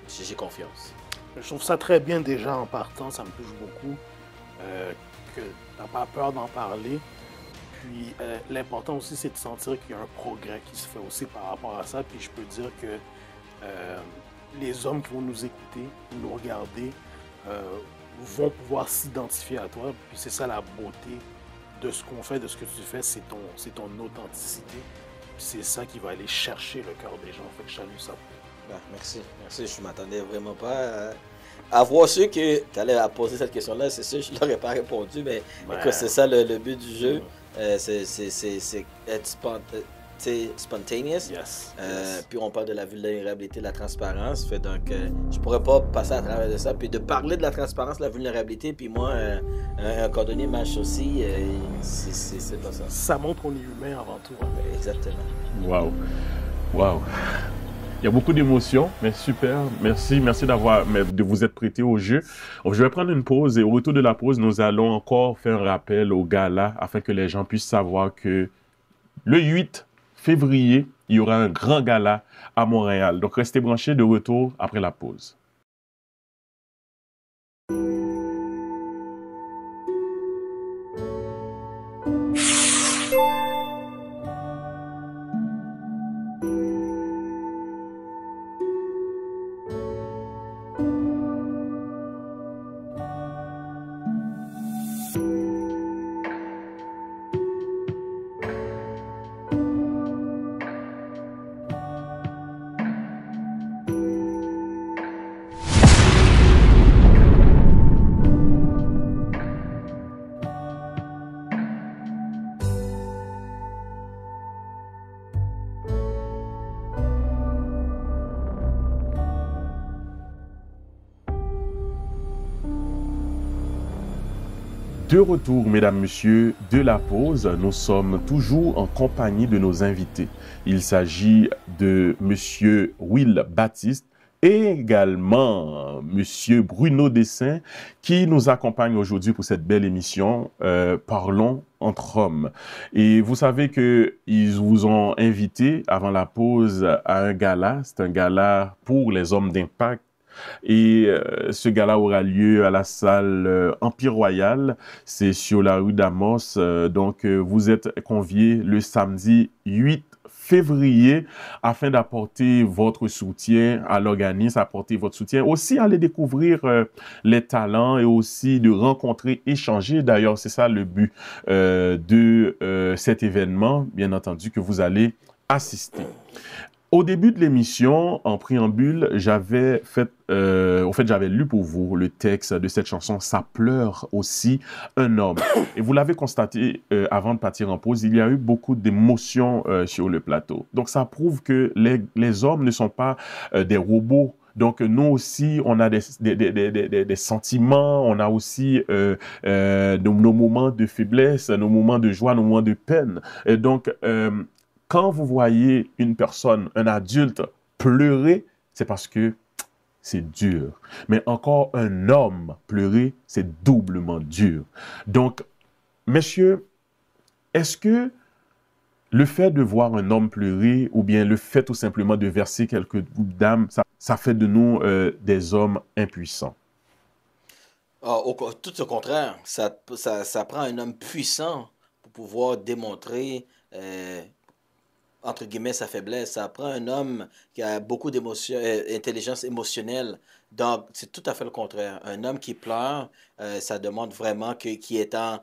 Speaker 2: J'ai confiance.
Speaker 3: Je trouve ça très bien déjà en partant, ça me touche beaucoup, que tu n'as pas peur d'en parler. Puis l'important aussi, c'est de sentir qu'il y a un progrès qui se fait aussi par rapport à ça. Puis je peux dire que les hommes qui vont nous écouter, nous regarder, vont pouvoir s'identifier à toi. Puis c'est ça la beauté de ce qu'on fait, de ce que tu fais, c'est ton authenticité. Puis c'est ça qui va aller chercher le cœur des gens. Fait que je salue ça.
Speaker 2: Merci. Je ne m'attendais vraiment pas à voir ceux que tu allais poser cette question-là. C'est sûr, je ne l'aurais pas répondu, mais écoute, c'est ça le but du jeu. C'est être spontaneous.
Speaker 3: Yes.
Speaker 2: Puis on parle de la vulnérabilité, de la transparence. Fait donc, je pourrais pas passer à travers de ça. Puis de parler de la transparence, de la vulnérabilité, puis moi, un cordonnier mâche aussi, c'est pas ça.
Speaker 3: Ça montre qu'on est humain avant tout. Hein.
Speaker 2: Exactement.
Speaker 1: Wow. Il y a beaucoup d'émotions, mais super. Merci de vous être prêté au jeu. Je vais prendre une pause et au retour de la pause, nous allons encore faire un rappel au gala afin que les gens puissent savoir que le 8 février, il y aura un grand gala à Montréal. Donc, restez branchés, de retour après la pause. De retour, mesdames, messieurs, de la pause, nous sommes toujours en compagnie de nos invités. Il s'agit de monsieur Will Baptiste, et également Monsieur Bruno Dessin qui nous accompagne aujourd'hui pour cette belle émission Parlons entre hommes. Et vous savez qu'ils vous ont invité avant la pause à un gala. C'est un gala pour les hommes d'impact. Et ce gala aura lieu à la salle Empire Royal. C'est sur la rue d'Amos. Donc, vous êtes conviés le samedi 8 février afin d'apporter votre soutien à l'organisme, apporter votre soutien, aussi aller découvrir les talents et aussi de rencontrer, échanger. D'ailleurs, c'est ça le but de cet événement, bien entendu, que vous allez assister. Au début de l'émission, en préambule, j'avais lu pour vous le texte de cette chanson « Ça pleure aussi un homme ». Et vous l'avez constaté avant de partir en pause, il y a eu beaucoup d'émotions sur le plateau. Donc, ça prouve que les hommes ne sont pas des robots. Donc, nous aussi, on a des sentiments, on a aussi nos moments de faiblesse, nos moments de joie, nos moments de peine. Et donc, quand vous voyez une personne, un adulte, pleurer, c'est parce que c'est dur. Mais encore un homme pleurer, c'est doublement dur. Donc, messieurs, est-ce que le fait de voir un homme pleurer ou bien le fait tout simplement de verser quelques gouttes d'âme, ça fait de nous des hommes impuissants?
Speaker 2: Tout au contraire, ça prend un homme puissant pour pouvoir démontrer entre guillemets, sa faiblesse. Ça prend un homme qui a beaucoup d'émotions, intelligence émotionnelle. Donc, c'est tout à fait le contraire. Un homme qui pleure, ça demande vraiment qui est en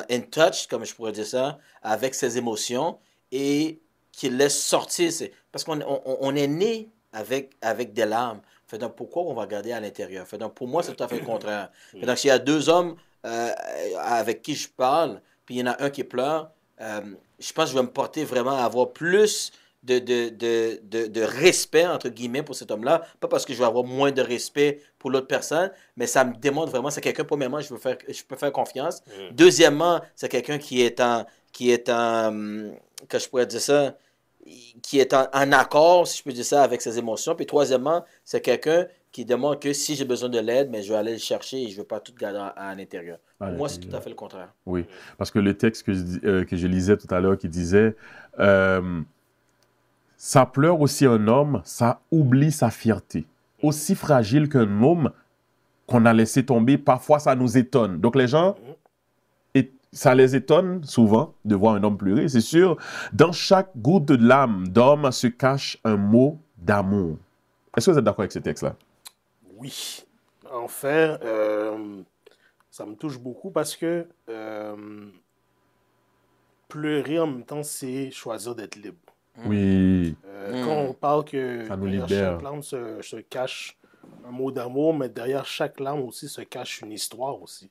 Speaker 2: in touch, comme je pourrais dire ça, avec ses émotions et qui laisse sortir. Parce qu'on est né avec des larmes. Fait donc, pourquoi on va garder à l'intérieur? Fait donc, pour moi, c'est tout à fait le contraire. Fait donc, s'il y a deux hommes avec qui je parle, puis il y en a un qui pleure, je pense que je vais me porter vraiment à avoir plus de respect, entre guillemets, pour cet homme-là. Pas parce que je vais avoir moins de respect pour l'autre personne, mais ça me démontre vraiment, c'est quelqu'un, premièrement, je peux faire confiance. Deuxièmement, c'est quelqu'un que je pourrais dire ça, qui est en accord, si je peux dire ça, avec ses émotions. Puis troisièmement, c'est quelqu'un qui demande que si j'ai besoin de l'aide, mais je vais aller le chercher et je ne vais pas tout garder à l'intérieur. Pour moi, c'est tout à fait le contraire.
Speaker 1: Oui, parce que le texte que je lisais tout à l'heure qui disait ça pleure aussi un homme, ça oublie sa fierté. Aussi fragile qu'un môme qu'on a laissé tomber, parfois ça nous étonne. Donc les gens, ça les étonne souvent de voir un homme pleurer, c'est sûr. Dans chaque goutte de l'âme d'homme se cache un mot d'amour. Est-ce que vous êtes d'accord avec ce texte-là?
Speaker 3: Oui. En fait, ça me touche beaucoup parce que pleurer en même temps, c'est choisir d'être libre.
Speaker 1: Oui.
Speaker 3: Quand on parle que
Speaker 1: ça nous
Speaker 3: derrière
Speaker 1: libère.
Speaker 3: chaque larme se cache un mot d'amour, mais derrière chaque larme aussi se cache une histoire aussi.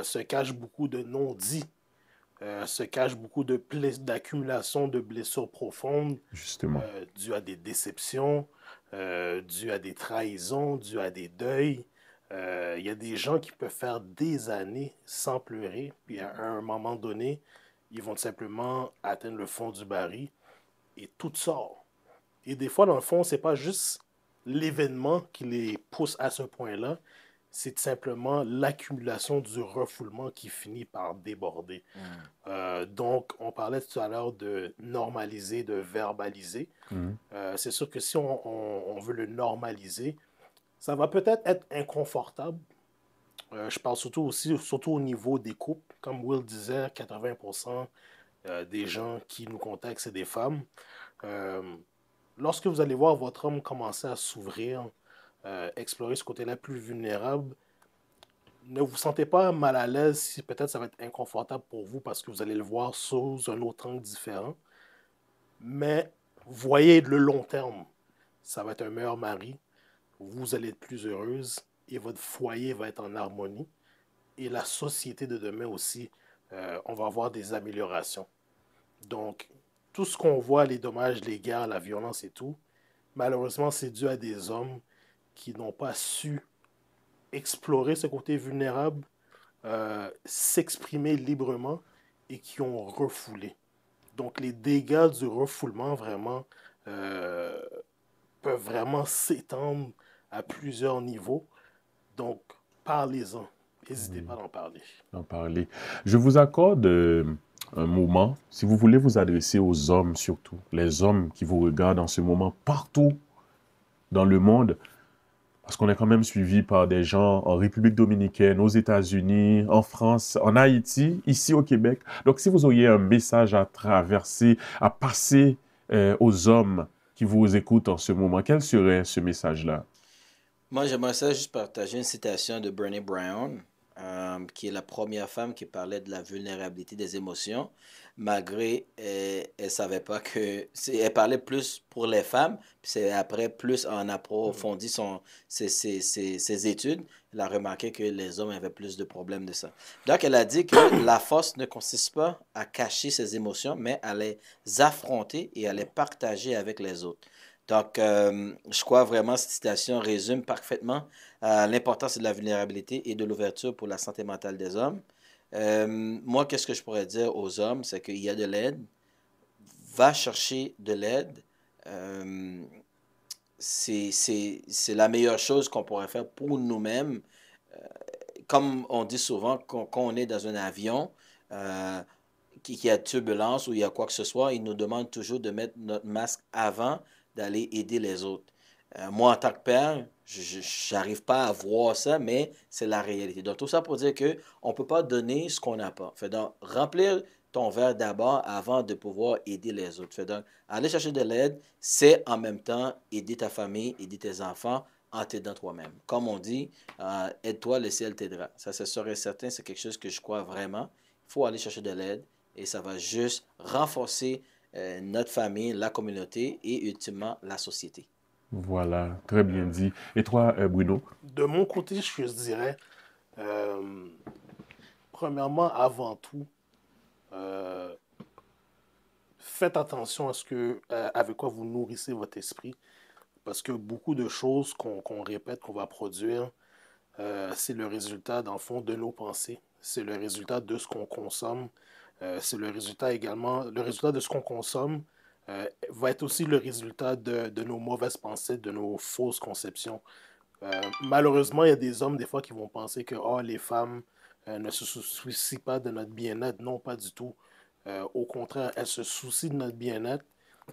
Speaker 3: Se cache beaucoup de non-dits. Se cache beaucoup d'accumulation de blessures profondes.
Speaker 1: Justement.
Speaker 3: Dues à des déceptions, dues à des trahisons, dues à des deuils. Il y a des gens qui peuvent faire des années sans pleurer, puis à un moment donné, ils vont simplement atteindre le fond du baril et tout sort. Et des fois, dans le fond, c'est pas juste l'événement qui les pousse à ce point-là, c'est simplement l'accumulation du refoulement qui finit par déborder. Donc, on parlait tout à l'heure de normaliser, de verbaliser. C'est sûr que si on veut le normaliser, ça va peut-être être inconfortable. Je parle surtout au niveau des couples. Comme Will disait, 80% des gens qui nous contactent, c'est des femmes. Lorsque vous allez voir votre homme commencer à s'ouvrir, explorer ce côté-là plus vulnérable, ne vous sentez pas mal à l'aise si peut-être ça va être inconfortable pour vous parce que vous allez le voir sous un autre angle différent. Mais voyez le long terme. Ça va être un meilleur mari. Vous allez être plus heureuse et votre foyer va être en harmonie. Et la société de demain aussi, on va avoir des améliorations. Donc, tout ce qu'on voit, les dommages, les guerres, la violence et tout, malheureusement, c'est dû à des hommes qui n'ont pas su explorer ce côté vulnérable, s'exprimer librement et qui ont refoulé. Donc, les dégâts du refoulement, vraiment, euh, peuvent vraiment s'étendre à plusieurs niveaux. Donc, parlez-en. N'hésitez pas d'en parler.
Speaker 1: En parler. Je vous accorde un moment, si vous voulez vous adresser aux hommes surtout, les hommes qui vous regardent en ce moment partout dans le monde, parce qu'on est quand même suivi par des gens en République dominicaine, aux États-Unis, en France, en Haïti, ici au Québec. Donc, si vous auriez un message à traverser, à passer aux hommes qui vous écoutent en ce moment, quel serait ce message-là?
Speaker 2: Moi, j'aimerais ça juste partager une citation de Brené Brown, qui est la première femme qui parlait de la vulnérabilité des émotions, malgré elle savait pas que... Elle parlait plus pour les femmes, puis c'est après, plus en approfondi ses études, elle a remarqué que les hommes avaient plus de problèmes de ça. Donc, elle a dit que la force ne consiste pas à cacher ses émotions, mais à les affronter et à les partager avec les autres. Donc, je crois vraiment que cette citation résume parfaitement l'importance de la vulnérabilité et de l'ouverture pour la santé mentale des hommes. Moi, qu'est-ce que je pourrais dire aux hommes, c'est qu'il y a de l'aide, va chercher de l'aide. Euh, c'est la meilleure chose qu'on pourrait faire pour nous-mêmes. Comme on dit souvent, quand on est dans un avion, euh, qui a turbulence ou il y a quoi que ce soit, ils nous demandent toujours de mettre notre masque avant d'aller aider les autres. Moi, en tant que père, je n'arrive pas à voir ça, mais c'est la réalité. Donc, tout ça pour dire qu'on ne peut pas donner ce qu'on n'a pas. Fait donc, remplir ton verre d'abord avant de pouvoir aider les autres. Fait donc, aller chercher de l'aide, c'est en même temps aider ta famille, aider tes enfants en t'aidant toi-même. Comme on dit, aide-toi, le ciel t'aidera. Ça, c'est sûr et certain, c'est quelque chose que je crois vraiment. Il faut aller chercher de l'aide et ça va juste renforcer notre famille, la communauté et ultimement la société.
Speaker 1: Voilà, très bien dit. Et toi, Bruno?
Speaker 3: De mon côté, je dirais, euh, premièrement, avant tout, euh, faites attention à avec quoi vous nourrissez votre esprit, parce que beaucoup de choses qu'on répète, qu'on va produire, c'est le résultat, dans le fond, de nos pensées. C'est le résultat de ce qu'on consomme. C'est le résultat également, le résultat de ce qu'on consomme va être aussi le résultat de nos mauvaises pensées, de nos fausses conceptions. Malheureusement, il y a des hommes, des fois, qui vont penser que oh, les femmes ne se soucient pas de notre bien-être. Non, pas du tout. Au contraire, elles se soucient de notre bien-être.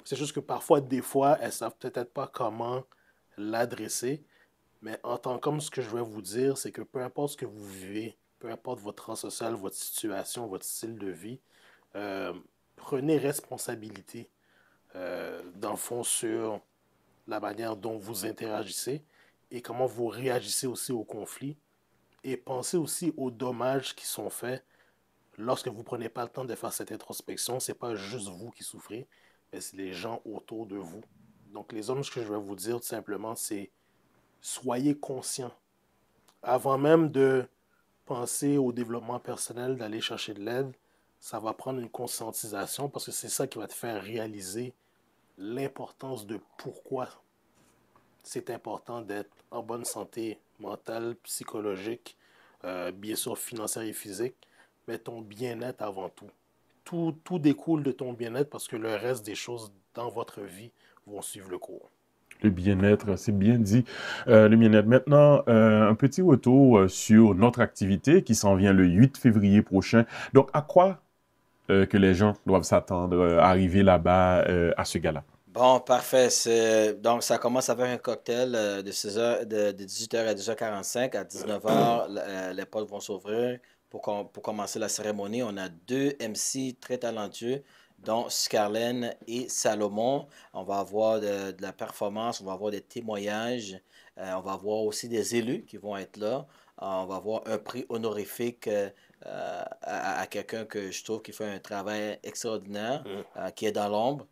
Speaker 3: C'est juste que parfois, des fois, elles ne savent peut-être pas comment l'adresser. Mais en tant qu'homme, ce que je vais vous dire, c'est que peu importe ce que vous vivez, peu importe votre rang social, votre situation, votre style de vie, euh, prenez responsabilité, dans le fond, sur la manière dont vous interagissez et comment vous réagissez aussi aux conflits. Et pensez aussi aux dommages qui sont faits lorsque vous ne prenez pas le temps de faire cette introspection. Ce n'est pas juste vous qui souffrez, mais c'est les gens autour de vous. Donc les hommes, ce que je vais vous dire tout simplement, c'est soyez conscients. Avant même de penser au développement personnel, d'aller chercher de l'aide, ça va prendre une conscientisation parce que c'est ça qui va te faire réaliser l'importance de pourquoi c'est important d'être en bonne santé mentale, psychologique, bien sûr financière et physique, mais ton bien-être avant tout. Tout découle de ton bien-être parce que le reste des choses dans votre vie vont suivre le cours.
Speaker 1: Le bien-être, c'est bien dit. Le bien-être. Maintenant, un petit retour sur notre activité qui s'en vient le 8 février prochain. Donc, à quoi que les gens doivent s'attendre à arriver là-bas à ce gala?
Speaker 2: Bon, parfait. Donc, ça commence avec un cocktail de 6h, de 18h à 10h45. À 19h, les portes vont s'ouvrir pour commencer la cérémonie. On a deux MC très talentueux, dont Scarlett et Salomon. On va avoir de la performance, on va avoir des témoignages. On va avoir aussi des élus qui vont être là. On va avoir un prix honorifique à quelqu'un que je trouve qui fait un travail extraordinaire, qui est dans l'ombre.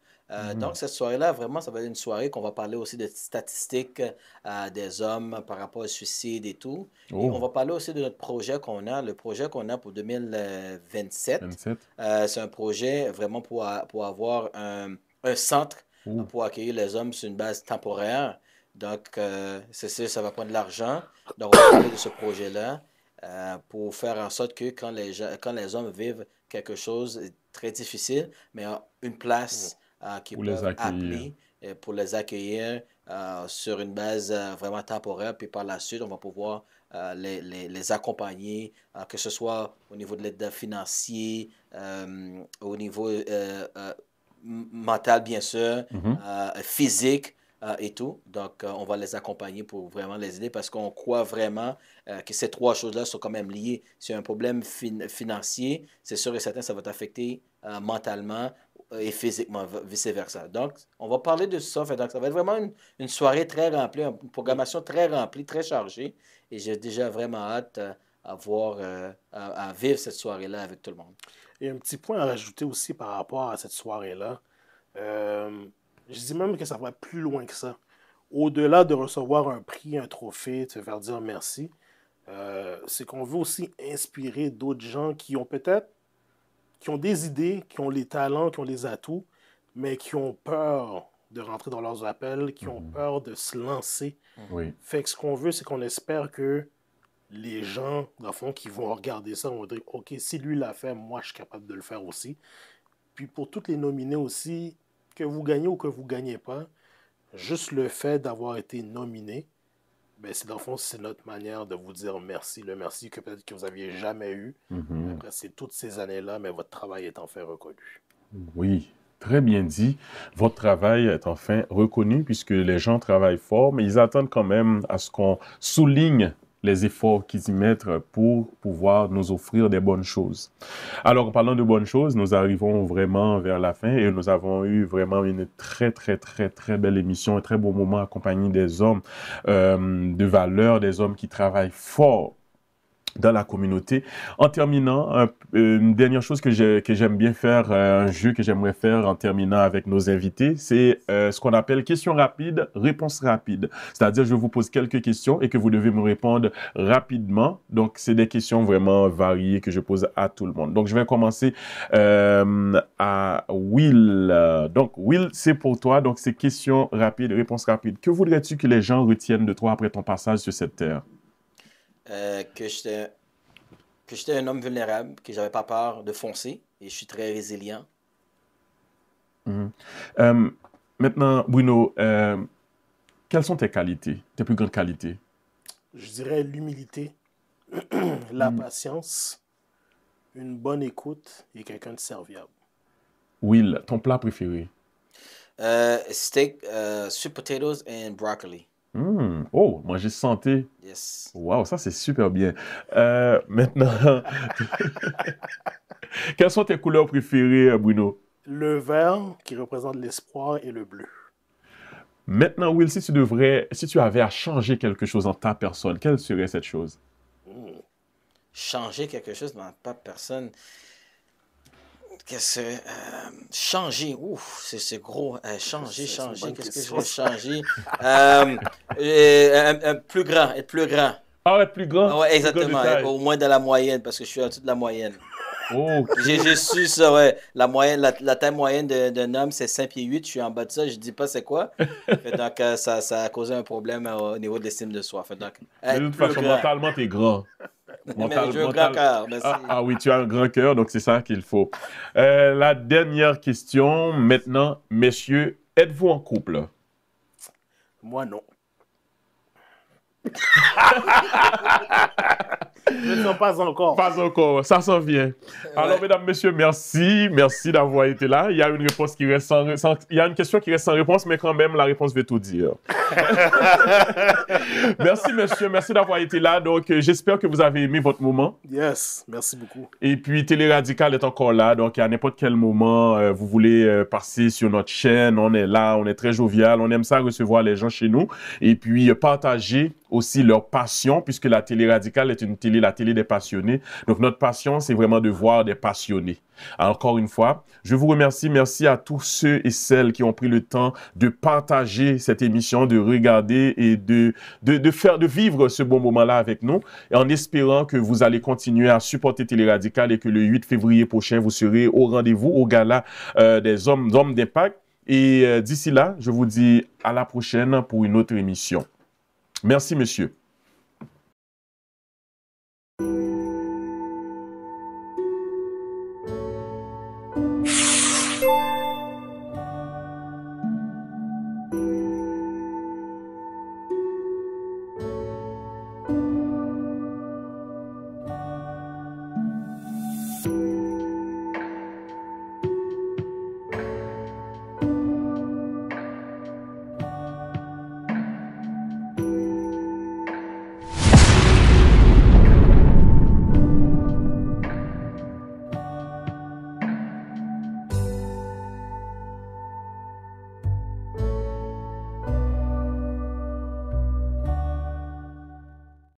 Speaker 2: Donc, cette soirée-là, vraiment, ça va être une soirée qu'on va parler aussi de statistiques des hommes par rapport au suicide et tout. Et on
Speaker 1: Oh,
Speaker 2: va parler aussi de notre projet qu'on a, le projet qu'on a pour 2027.
Speaker 1: 27.
Speaker 2: C'est un projet vraiment pour avoir un centre
Speaker 1: Oh,
Speaker 2: pour accueillir les hommes sur une base temporaire. Donc, c'est ça, ça va prendre de l'argent. Donc, on va parler de ce projet-là pour faire en sorte que quand les hommes vivent quelque chose de très difficile, mais une place qu'ils
Speaker 1: pour les
Speaker 2: peuvent
Speaker 1: accueillir.
Speaker 2: appeler pour les accueillir sur une base vraiment temporaire. Puis par la suite, on va pouvoir les accompagner, que ce soit au niveau de l'aide financière, au niveau mental, bien sûr, physique. Et tout. Donc, on va les accompagner pour vraiment les aider parce qu'on croit vraiment que ces trois choses-là sont quand même liées. Si y a un problème financier, c'est sûr et certain que ça va t'affecter mentalement et physiquement, vice-versa. Donc, on va parler de ça. Donc, ça va être vraiment une soirée très remplie, une programmation très remplie, très chargée. Et j'ai déjà vraiment hâte à vivre cette soirée-là avec tout le monde.
Speaker 3: Et un petit point à rajouter aussi par rapport à cette soirée-là. Je dis même que ça va plus loin que ça. Au-delà de recevoir un prix, un trophée, de se faire dire merci, c'est qu'on veut aussi inspirer d'autres gens qui ont des idées, qui ont les talents, qui ont les atouts, mais qui ont peur de rentrer dans leurs appels, qui ont peur de se lancer.
Speaker 1: Oui.
Speaker 3: Fait que ce qu'on veut, c'est qu'on espère que les gens, dans le fond, qui vont regarder ça, vont dire, OK, si lui l'a fait, moi, je suis capable de le faire aussi. Puis pour toutes les nominés aussi, que vous gagnez ou que vous ne gagnez pas, juste le fait d'avoir été nominé, ben c'est dans le fond, c'est notre manière de vous dire merci. Le merci que peut-être que vous n'aviez jamais eu. Après, c'est toutes ces années-là, mais votre travail est enfin reconnu.
Speaker 1: Oui, très bien dit. Votre travail est enfin reconnu puisque les gens travaillent fort, mais ils attendent quand même à ce qu'on souligne les efforts qu'ils y mettent pour pouvoir nous offrir des bonnes choses. Alors, en parlant de bonnes choses, nous arrivons vraiment vers la fin et nous avons eu vraiment une très belle émission, un très beau moment accompagné des hommes de valeur, des hommes qui travaillent fort dans la communauté. En terminant, une dernière chose que j'aime bien faire, un jeu que j'aimerais faire en terminant avec nos invités, c'est ce qu'on appelle question rapide, réponse rapide. C'est-à-dire, je vous pose quelques questions et que vous devez me répondre rapidement. Donc, c'est des questions vraiment variées que je pose à tout le monde. Donc, je vais commencer à Will. Donc, Will, c'est pour toi. Donc, c'est question rapide, réponse rapide. Que voudrais-tu que les gens retiennent de toi après ton passage sur cette terre?
Speaker 2: Que j'étais un homme vulnérable, que j'avais pas peur de foncer et je suis très résilient.
Speaker 1: Maintenant, Bruno, quelles sont tes qualités, tes plus grandes qualités?
Speaker 3: Je dirais l'humilité, la patience, une bonne écoute et quelqu'un de serviable.
Speaker 1: Will, ton plat préféré?
Speaker 2: Steak, sweet potatoes and broccoli.
Speaker 1: Oh, manger santé.
Speaker 2: Yes.
Speaker 1: Wow, ça c'est super bien. Maintenant, quelles sont tes couleurs préférées, Bruno?
Speaker 3: Le vert qui représente l'espoir et le bleu.
Speaker 1: Maintenant, Will, si tu avais à changer quelque chose dans ta personne, quelle serait cette chose?
Speaker 2: Changer quelque chose dans ta personne? Changer, ouf, c'est gros. Changer, qu'est-ce que je veux changer? Plus grand, être plus grand.
Speaker 1: Ah, être plus grand?
Speaker 2: Ouais, exactement, au moins de la moyenne, parce que je suis en dessous de la moyenne.
Speaker 1: Oh,
Speaker 2: J'ai su ça, ouais. La moyenne, la taille moyenne d'un homme, c'est 5 pieds 8. Je suis en bas de ça, je dis pas c'est quoi. Donc, ça a causé un problème au niveau de l'estime de soi. Donc,
Speaker 1: de toute façon, mentalement, t'es grand.
Speaker 2: Mais j'ai un grand cœur, merci.
Speaker 1: Ah oui, tu as un grand cœur, donc c'est ça qu'il faut. La dernière question, maintenant, messieurs, êtes-vous en couple?
Speaker 3: Moi, non. Je ne sais pas encore.
Speaker 1: Pas encore, ça s'en vient. Ouais. Alors, mesdames, messieurs, merci d'avoir été là. Il y a une réponse qui reste il y a une question qui reste sans réponse, mais quand même, la réponse veut tout dire. Merci, monsieur, merci d'avoir été là. Donc, j'espère que vous avez aimé votre moment.
Speaker 3: Yes, merci beaucoup.
Speaker 1: Et puis, Télé Radical est encore là. Donc, à n'importe quel moment, vous voulez passer sur notre chaîne, on est là, on est très jovial, on aime ça recevoir les gens chez nous. Et puis, partager aussi leur passion, puisque la Télé Radicale est la télé des passionnés. Donc, notre passion, c'est vraiment de voir des passionnés. Alors, encore une fois, je vous remercie. Merci à tous ceux et celles qui ont pris le temps de partager cette émission, de regarder et de vivre ce bon moment-là avec nous, et en espérant que vous allez continuer à supporter Télé Radicale et que le 8 février prochain, vous serez au rendez-vous, au gala des hommes d'impact. Et d'ici là, je vous dis à la prochaine pour une autre émission. Merci, monsieur.